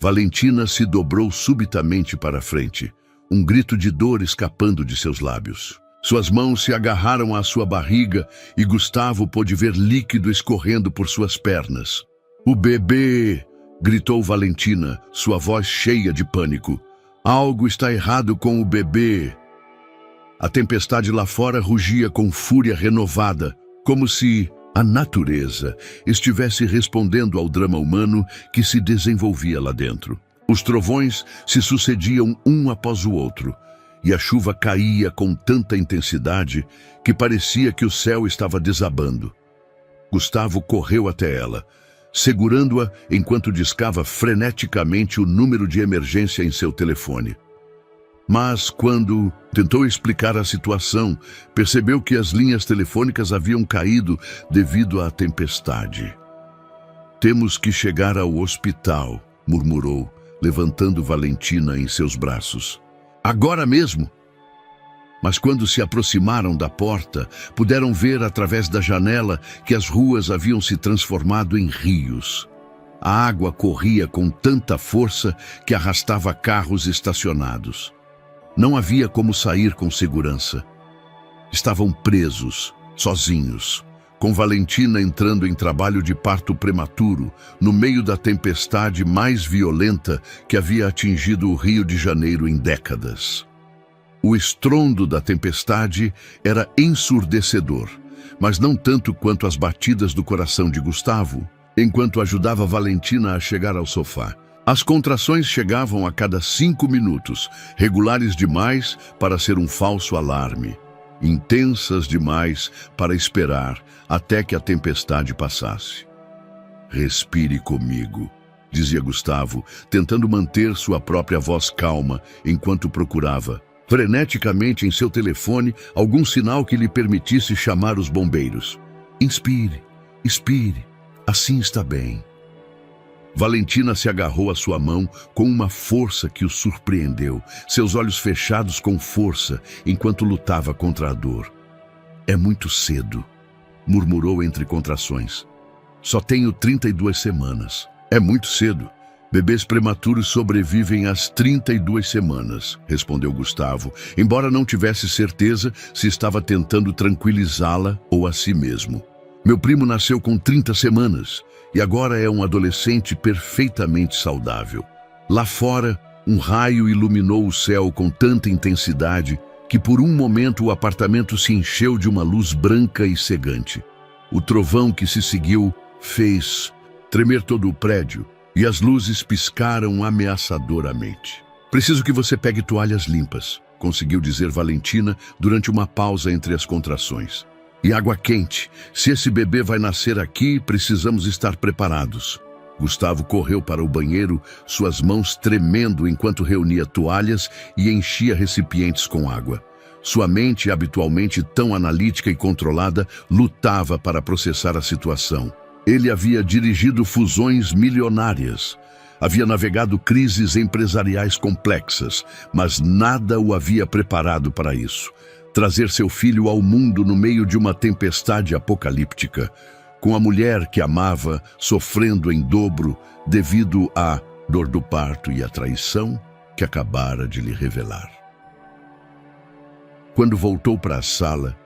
Valentina se dobrou subitamente para a frente, um grito de dor escapando de seus lábios. Suas mãos se agarraram à sua barriga e Gustavo pôde ver líquido escorrendo por suas pernas. "O bebê!" gritou Valentina, sua voz cheia de pânico. "Algo está errado com o bebê." A tempestade lá fora rugia com fúria renovada, como se a natureza estivesse respondendo ao drama humano que se desenvolvia lá dentro. Os trovões se sucediam um após o outro, e a chuva caía com tanta intensidade que parecia que o céu estava desabando. Gustavo correu até ela, segurando-a enquanto discava freneticamente o número de emergência em seu telefone. Mas quando tentou explicar a situação, percebeu que as linhas telefônicas haviam caído devido à tempestade. "Temos que chegar ao hospital", murmurou, levantando Valentina em seus braços. "Agora mesmo?" Mas quando se aproximaram da porta, puderam ver através da janela que as ruas haviam se transformado em rios. A água corria com tanta força que arrastava carros estacionados. Não havia como sair com segurança. Estavam presos, sozinhos, com Valentina entrando em trabalho de parto prematuro, no meio da tempestade mais violenta que havia atingido o Rio de Janeiro em décadas. O estrondo da tempestade era ensurdecedor, mas não tanto quanto as batidas do coração de Gustavo, enquanto ajudava Valentina a chegar ao sofá. As contrações chegavam a cada 5 minutos, regulares demais para ser um falso alarme, intensas demais para esperar até que a tempestade passasse. "Respire comigo", dizia Gustavo, tentando manter sua própria voz calma enquanto procurava. freneticamente em seu telefone algum sinal que lhe permitisse chamar os bombeiros. Inspire, expire, assim está bem. Valentina se agarrou à sua mão com uma força que o surpreendeu, seus olhos fechados com força enquanto lutava contra a dor. É muito cedo, murmurou entre contrações. Só tenho 32 semanas. É muito cedo. Bebês prematuros sobrevivem às 32 semanas, respondeu Gustavo, embora não tivesse certeza se estava tentando tranquilizá-la ou a si mesmo. Meu primo nasceu com 30 semanas e agora é um adolescente perfeitamente saudável. Lá fora, um raio iluminou o céu com tanta intensidade que por um momento o apartamento se encheu de uma luz branca e cegante. O trovão que se seguiu fez tremer todo o prédio e as luzes piscaram ameaçadoramente. Preciso que você pegue toalhas limpas, conseguiu dizer Valentina durante uma pausa entre as contrações. E água quente. Se esse bebê vai nascer aqui, precisamos estar preparados. Gustavo correu para o banheiro, suas mãos tremendo enquanto reunia toalhas e enchia recipientes com água. Sua mente, habitualmente tão analítica e controlada, lutava para processar a situação. Ele havia dirigido fusões milionárias, havia navegado crises empresariais complexas, mas nada o havia preparado para isso. Trazer seu filho ao mundo no meio de uma tempestade apocalíptica, com a mulher que amava sofrendo em dobro devido à dor do parto e à traição que acabara de lhe revelar. Quando voltou para a sala,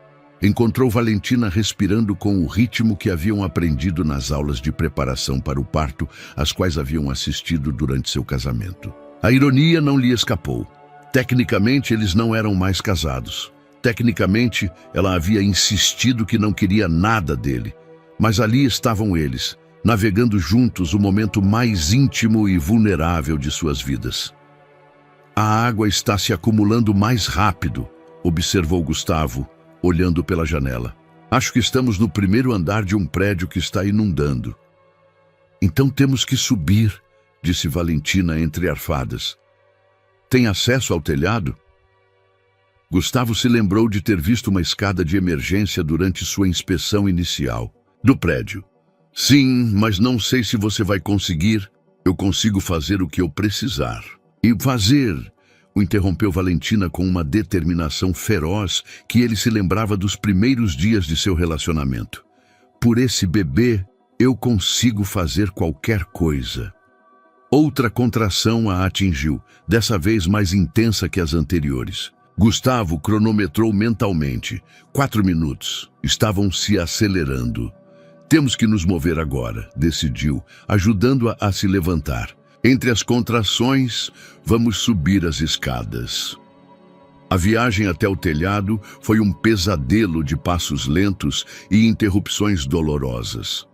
encontrou Valentina respirando com o ritmo que haviam aprendido nas aulas de preparação para o parto, às quais haviam assistido durante seu casamento. A ironia não lhe escapou. Tecnicamente, eles não eram mais casados. Tecnicamente, ela havia insistido que não queria nada dele. Mas ali estavam eles, navegando juntos o momento mais íntimo e vulnerável de suas vidas. A água está se acumulando mais rápido, observou Gustavo, olhando pela janela. Acho que estamos no primeiro andar de um prédio que está inundando. Então temos que subir, disse Valentina entre arfadas. Tem acesso ao telhado? Gustavo se lembrou de ter visto uma escada de emergência durante sua inspeção inicial do prédio. Sim, mas não sei se você vai conseguir. Eu consigo fazer o que eu precisar. E fazer... O interrompeu Valentina com uma determinação feroz que ele se lembrava dos primeiros dias de seu relacionamento. Por esse bebê, eu consigo fazer qualquer coisa. Outra contração a atingiu, dessa vez mais intensa que as anteriores. Gustavo cronometrou mentalmente. 4 minutos. Estavam se acelerando. Temos que nos mover agora, decidiu, ajudando-a a se levantar. Entre as contrações, vamos subir as escadas. A viagem até o telhado foi um pesadelo de passos lentos e interrupções dolorosas.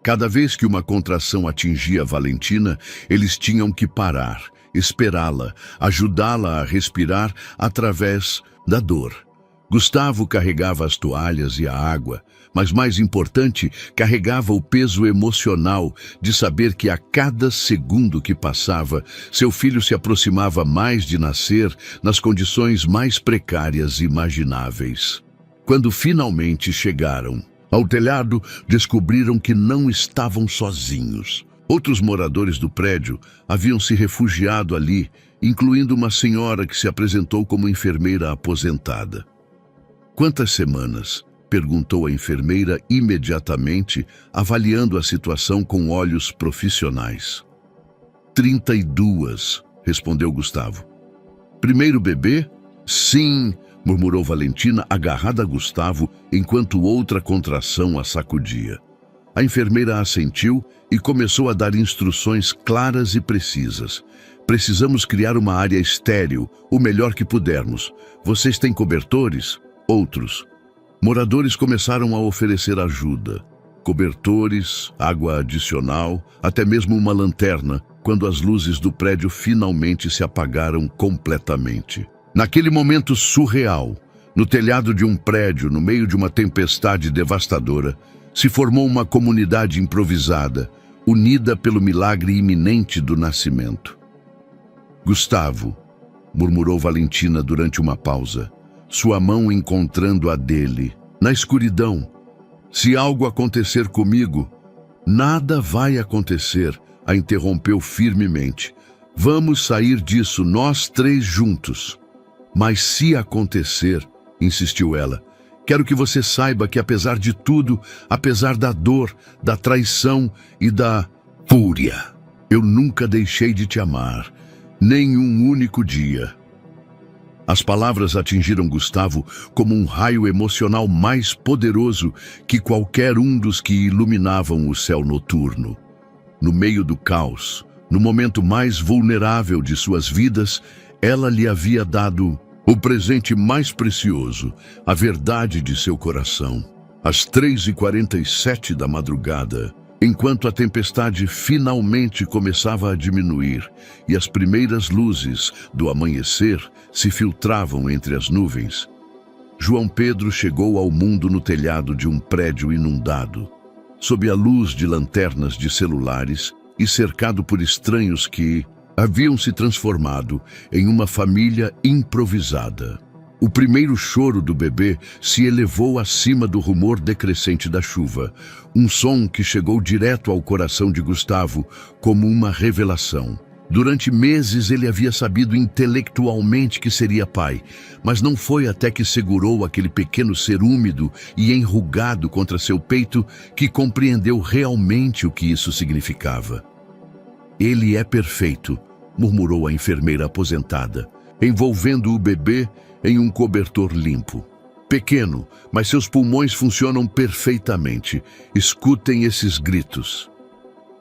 Cada vez que uma contração atingia Valentina, eles tinham que parar, esperá-la, ajudá-la a respirar através da dor. Gustavo carregava as toalhas e a água, mas mais importante, carregava o peso emocional de saber que a cada segundo que passava, seu filho se aproximava mais de nascer nas condições mais precárias imagináveis. Quando finalmente chegaram ao telhado, descobriram que não estavam sozinhos. Outros moradores do prédio haviam se refugiado ali, incluindo uma senhora que se apresentou como enfermeira aposentada. Quantas semanas? Perguntou a enfermeira imediatamente, avaliando a situação com olhos profissionais. 32, respondeu Gustavo. Primeiro bebê? Sim, murmurou Valentina, agarrada a Gustavo, enquanto outra contração a sacudia. A enfermeira assentiu e começou a dar instruções claras e precisas. Precisamos criar uma área estéril, o melhor que pudermos. Vocês têm cobertores? Outros. Moradores começaram a oferecer ajuda. Cobertores, água adicional, até mesmo uma lanterna, quando as luzes do prédio finalmente se apagaram completamente. Naquele momento surreal, no telhado de um prédio, no meio de uma tempestade devastadora, se formou uma comunidade improvisada, unida pelo milagre iminente do nascimento. Gustavo, murmurou Valentina durante uma pausa, sua mão encontrando a dele. Na escuridão, se algo acontecer comigo, nada vai acontecer, a interrompeu firmemente. Vamos sair disso nós três juntos. Mas se acontecer, insistiu ela, quero que você saiba que apesar de tudo, apesar da dor, da traição e da fúria, eu nunca deixei de te amar, nem um único dia. As palavras atingiram Gustavo como um raio emocional mais poderoso que qualquer um dos que iluminavam o céu noturno. No meio do caos, no momento mais vulnerável de suas vidas, ela lhe havia dado o presente mais precioso, a verdade de seu coração. Às 3h47 da madrugada, enquanto a tempestade finalmente começava a diminuir e as primeiras luzes do amanhecer se filtravam entre as nuvens, João Pedro chegou ao mundo no telhado de um prédio inundado, sob a luz de lanternas de celulares e cercado por estranhos que haviam se transformado em uma família improvisada. O primeiro choro do bebê se elevou acima do rumor decrescente da chuva, um som que chegou direto ao coração de Gustavo como uma revelação. Durante meses ele havia sabido intelectualmente que seria pai, mas não foi até que segurou aquele pequeno ser úmido e enrugado contra seu peito que compreendeu realmente o que isso significava. Ele é perfeito, murmurou a enfermeira aposentada, envolvendo o bebê em um cobertor limpo. Pequeno, mas seus pulmões funcionam perfeitamente. Escutem esses gritos.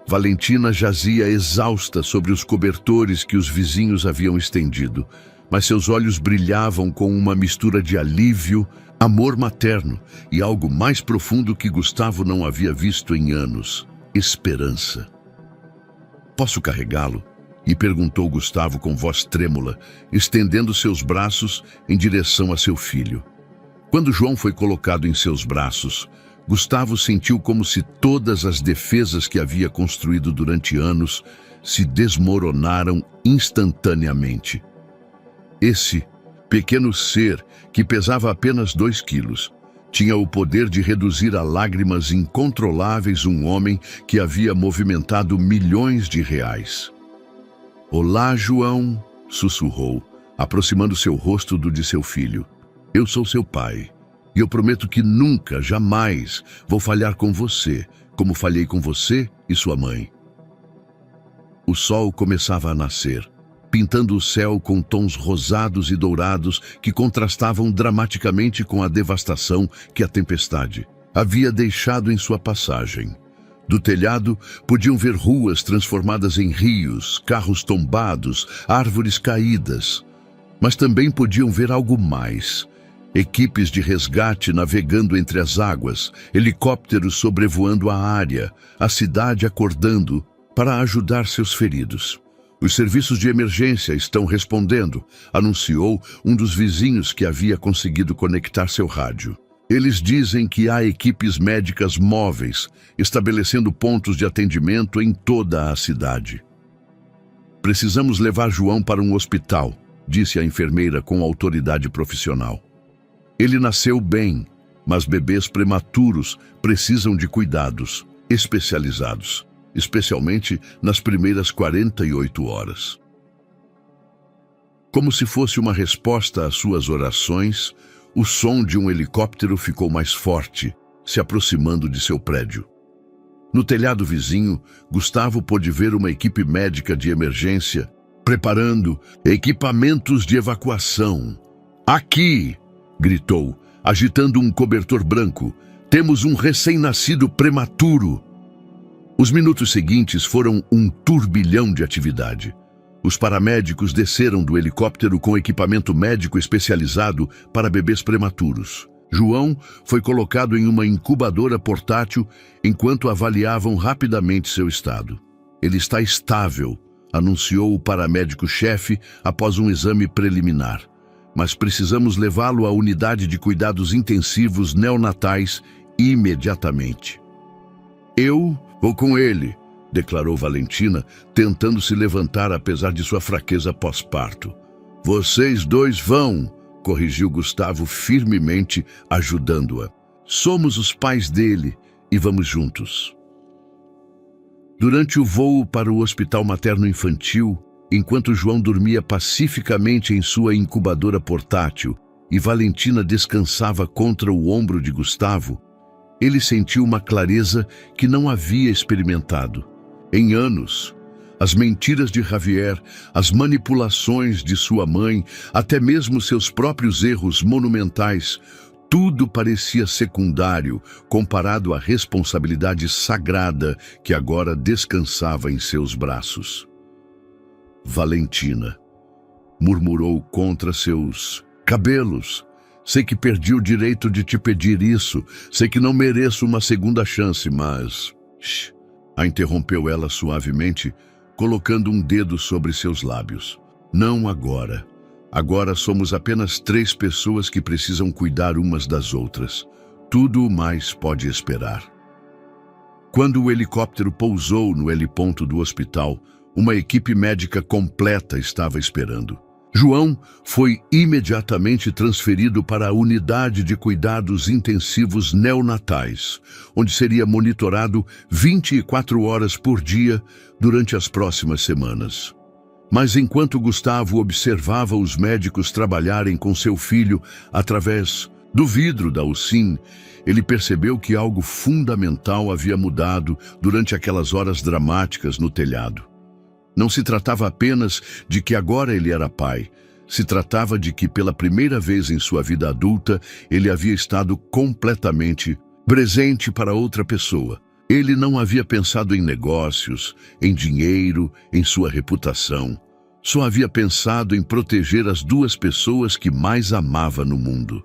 Valentina jazia exausta sobre os cobertores que os vizinhos haviam estendido, mas seus olhos brilhavam com uma mistura de alívio, amor materno e algo mais profundo que Gustavo não havia visto em anos: esperança. Posso carregá-lo? E perguntou Gustavo com voz trêmula, estendendo seus braços em direção a seu filho. Quando João foi colocado em seus braços, Gustavo sentiu como se todas as defesas que havia construído durante anos se desmoronaram instantaneamente. Esse pequeno ser, que pesava apenas 2 quilos, tinha o poder de reduzir a lágrimas incontroláveis um homem que havia movimentado milhões de reais. Olá, João, sussurrou, aproximando seu rosto do de seu filho. Eu sou seu pai, e eu prometo que nunca, jamais, vou falhar com você, como falhei com você e sua mãe. O sol começava a nascer, pintando o céu com tons rosados e dourados que contrastavam dramaticamente com a devastação que a tempestade havia deixado em sua passagem. Do telhado, podiam ver ruas transformadas em rios, carros tombados, árvores caídas. Mas também podiam ver algo mais. Equipes de resgate navegando entre as águas, helicópteros sobrevoando a área, a cidade acordando para ajudar seus feridos. Os serviços de emergência estão respondendo, anunciou um dos vizinhos que havia conseguido conectar seu rádio. Eles dizem que há equipes médicas móveis, estabelecendo pontos de atendimento em toda a cidade. Precisamos levar João para um hospital, disse a enfermeira com autoridade profissional. Ele nasceu bem, mas bebês prematuros precisam de cuidados especializados, especialmente nas primeiras 48 horas. Como se fosse uma resposta às suas orações, o som de um helicóptero ficou mais forte, se aproximando de seu prédio. No telhado vizinho, Gustavo pôde ver uma equipe médica de emergência preparando equipamentos de evacuação. Aqui! Gritou, agitando um cobertor branco. Temos um recém-nascido prematuro. Os minutos seguintes foram um turbilhão de atividade. Os paramédicos desceram do helicóptero com equipamento médico especializado para bebês prematuros. João foi colocado em uma incubadora portátil enquanto avaliavam rapidamente seu estado. Ele está estável, anunciou o paramédico-chefe após um exame preliminar. Mas precisamos levá-lo à unidade de cuidados intensivos neonatais imediatamente. Eu vou com ele, declarou Valentina, tentando se levantar apesar de sua fraqueza pós-parto. Vocês dois vão, corrigiu Gustavo firmemente, ajudando-a. Somos os pais dele e vamos juntos. Durante o voo para o hospital materno-infantil, enquanto João dormia pacificamente em sua incubadora portátil e Valentina descansava contra o ombro de Gustavo, ele sentiu uma clareza que não havia experimentado em anos. As mentiras de Javier, as manipulações de sua mãe, até mesmo seus próprios erros monumentais, tudo parecia secundário comparado à responsabilidade sagrada que agora descansava em seus braços. Valentina murmurou contra seus cabelos. Sei que perdi o direito de te pedir isso, sei que não mereço uma segunda chance, mas... Shh, a interrompeu ela suavemente, colocando um dedo sobre seus lábios. Não agora. Agora somos apenas 3 pessoas que precisam cuidar umas das outras. Tudo mais pode esperar. Quando o helicóptero pousou no heliponto do hospital, uma equipe médica completa estava esperando. João foi imediatamente transferido para a unidade de cuidados intensivos neonatais, onde seria monitorado 24 horas por dia durante as próximas semanas. Mas enquanto Gustavo observava os médicos trabalharem com seu filho através do vidro da USIM, ele percebeu que algo fundamental havia mudado durante aquelas horas dramáticas no telhado. Não se tratava apenas de que agora ele era pai. Se tratava de que, pela primeira vez em sua vida adulta, ele havia estado completamente presente para outra pessoa. Ele não havia pensado em negócios, em dinheiro, em sua reputação. Só havia pensado em proteger as 2 pessoas que mais amava no mundo.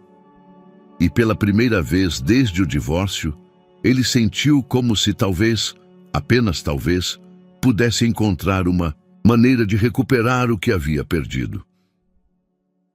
E pela primeira vez desde o divórcio, ele sentiu como se talvez, apenas talvez, pudesse encontrar uma maneira de recuperar o que havia perdido.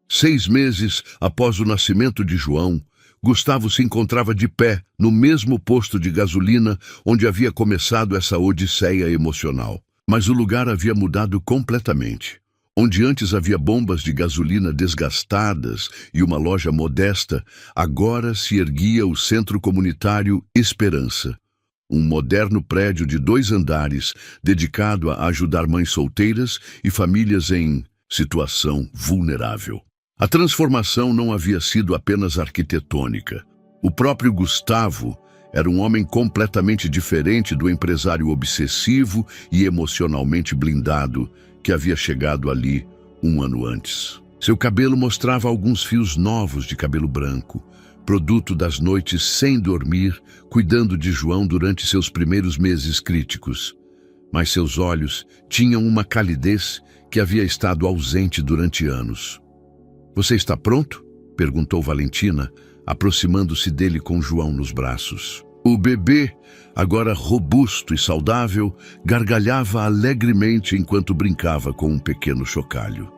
6 meses após o nascimento de João, Gustavo se encontrava de pé no mesmo posto de gasolina onde havia começado essa odisseia emocional. Mas o lugar havia mudado completamente. Onde antes havia bombas de gasolina desgastadas e uma loja modesta, agora se erguia o Centro Comunitário Esperança. Um moderno prédio de 2 andares dedicado a ajudar mães solteiras e famílias em situação vulnerável. A transformação não havia sido apenas arquitetônica. O próprio Gustavo era um homem completamente diferente do empresário obsessivo e emocionalmente blindado que havia chegado ali 1 ano antes. Seu cabelo mostrava alguns fios novos de cabelo branco, produto das noites sem dormir, cuidando de João durante seus primeiros meses críticos. Mas seus olhos tinham uma calidez que havia estado ausente durante anos. Você está pronto? Perguntou Valentina, aproximando-se dele com João nos braços. O bebê, agora robusto e saudável, gargalhava alegremente enquanto brincava com um pequeno chocalho.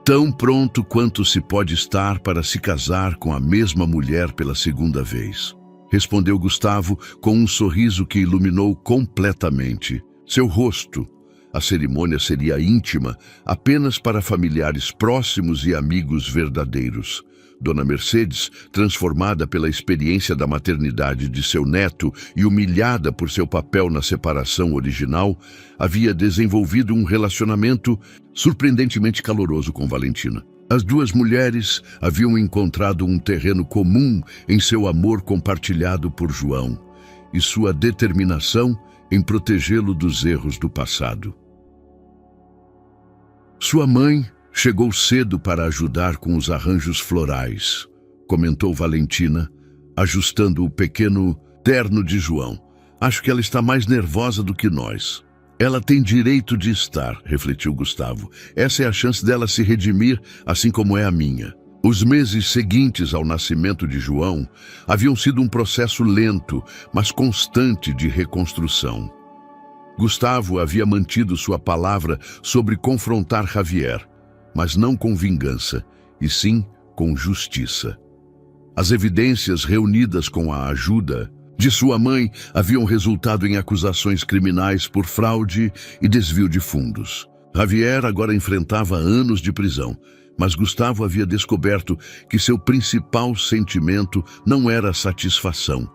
Tão pronto quanto se pode estar para se casar com a mesma mulher pela segunda vez, respondeu Gustavo com um sorriso que iluminou completamente seu rosto. A cerimônia seria íntima, apenas para familiares próximos e amigos verdadeiros. Dona Mercedes, transformada pela experiência da maternidade de seu neto e humilhada por seu papel na separação original, havia desenvolvido um relacionamento surpreendentemente caloroso com Valentina. As 2 mulheres haviam encontrado um terreno comum em seu amor compartilhado por João e sua determinação em protegê-lo dos erros do passado. Sua mãe chegou cedo para ajudar com os arranjos florais, comentou Valentina, ajustando o pequeno terno de João. Acho que ela está mais nervosa do que nós. Ela tem direito de estar, refletiu Gustavo. Essa é a chance dela se redimir, assim como é a minha. Os meses seguintes ao nascimento de João haviam sido um processo lento, mas constante de reconstrução. Gustavo havia mantido sua palavra sobre confrontar Javier, mas não com vingança, e sim com justiça. As evidências reunidas com a ajuda de sua mãe haviam resultado em acusações criminais por fraude e desvio de fundos. Javier agora enfrentava anos de prisão, Mas Gustavo havia descoberto que seu principal sentimento não era satisfação,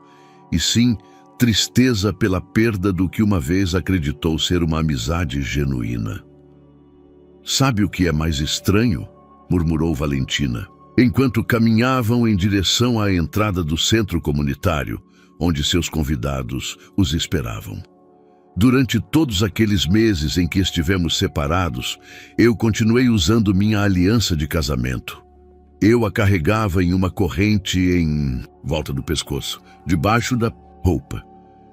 e sim tristeza pela perda do que uma vez acreditou ser uma amizade genuína. "Sabe o que é mais estranho?", murmurou Valentina, enquanto caminhavam em direção à entrada do centro comunitário, onde seus convidados os esperavam. "Durante todos aqueles meses em que estivemos separados, eu continuei usando minha aliança de casamento. Eu a carregava em uma corrente em volta do pescoço, debaixo da roupa.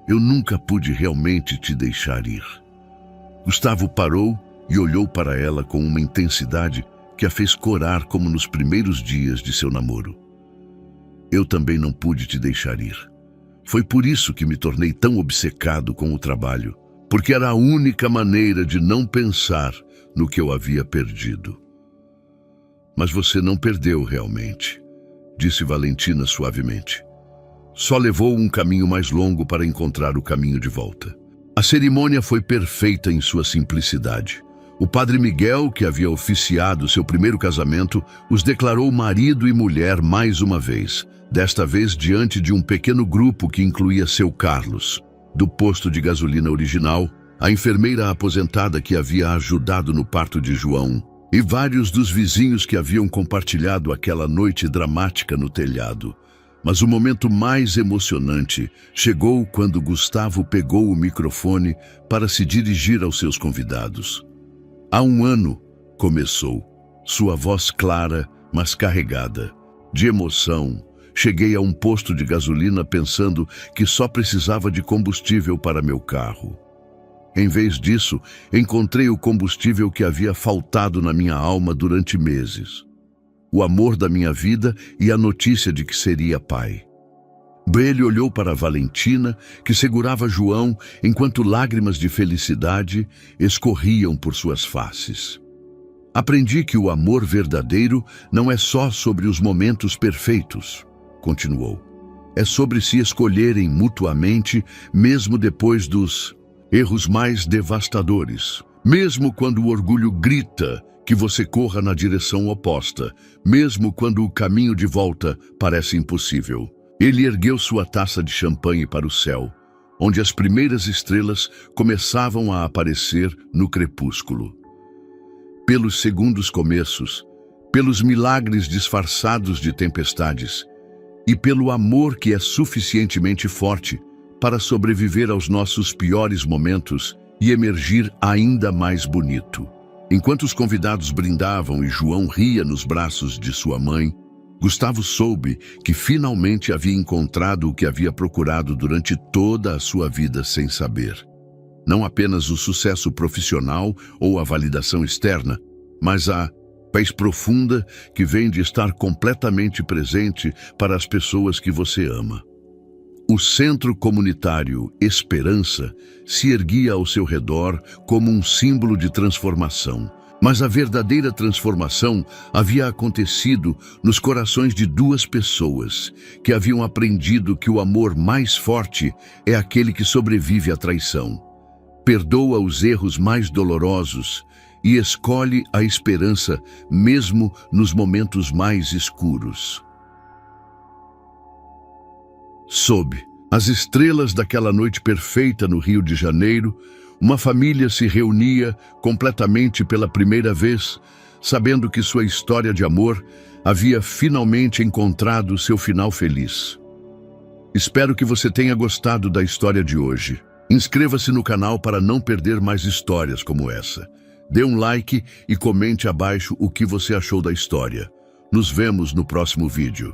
Eu nunca pude realmente te deixar ir." Gustavo parou e olhou para ela com uma intensidade que a fez corar como nos primeiros dias de seu namoro. "Eu também não pude te deixar ir. Foi por isso que me tornei tão obcecado com o trabalho, porque era a única maneira de não pensar no que eu havia perdido." "Mas você não perdeu realmente", disse Valentina suavemente. "Só levou um caminho mais longo para encontrar o caminho de volta." A cerimônia foi perfeita em sua simplicidade. O padre Miguel, que havia oficiado seu primeiro casamento, os declarou marido e mulher mais uma vez, desta vez diante de um pequeno grupo que incluía seu Carlos, do posto de gasolina original, a enfermeira aposentada que havia ajudado no parto de João, e vários dos vizinhos que haviam compartilhado aquela noite dramática no telhado. Mas o momento mais emocionante chegou quando Gustavo pegou o microfone para se dirigir aos seus convidados. "Há um ano", começou, sua voz clara, mas carregada de emoção. "Cheguei a um posto de gasolina pensando que só precisava de combustível para meu carro. Em vez disso, encontrei o combustível que havia faltado na minha alma durante meses. O amor da minha vida e a notícia de que seria pai." Ele olhou para Valentina, que segurava João, enquanto lágrimas de felicidade escorriam por suas faces. "Aprendi que o amor verdadeiro não é só sobre os momentos perfeitos", continuou. "É sobre se escolherem mutuamente, mesmo depois dos erros mais devastadores. Mesmo quando o orgulho grita que você corra na direção oposta, mesmo quando o caminho de volta parece impossível." Ele ergueu sua taça de champanhe para o céu, onde as primeiras estrelas começavam a aparecer no crepúsculo. Pelos segundos começos, pelos milagres disfarçados de tempestades e pelo amor que é suficientemente forte para sobreviver aos nossos piores momentos e emergir ainda mais bonito. Enquanto os convidados brindavam e João ria nos braços de sua mãe, Gustavo soube que finalmente havia encontrado o que havia procurado durante toda a sua vida sem saber. Não apenas o sucesso profissional ou a validação externa, mas a paz profunda que vem de estar completamente presente para as pessoas que você ama. O centro comunitário Esperança se erguia ao seu redor como um símbolo de transformação. Mas a verdadeira transformação havia acontecido nos corações de duas pessoas que haviam aprendido que o amor mais forte é aquele que sobrevive à traição, perdoa os erros mais dolorosos e escolhe a esperança mesmo nos momentos mais escuros. Sob as estrelas daquela noite perfeita no Rio de Janeiro, uma família se reunia completamente pela primeira vez, sabendo que sua história de amor havia finalmente encontrado seu final feliz. Espero que você tenha gostado da história de hoje. Inscreva-se no canal para não perder mais histórias como essa. Dê um like e comente abaixo o que você achou da história. Nos vemos no próximo vídeo.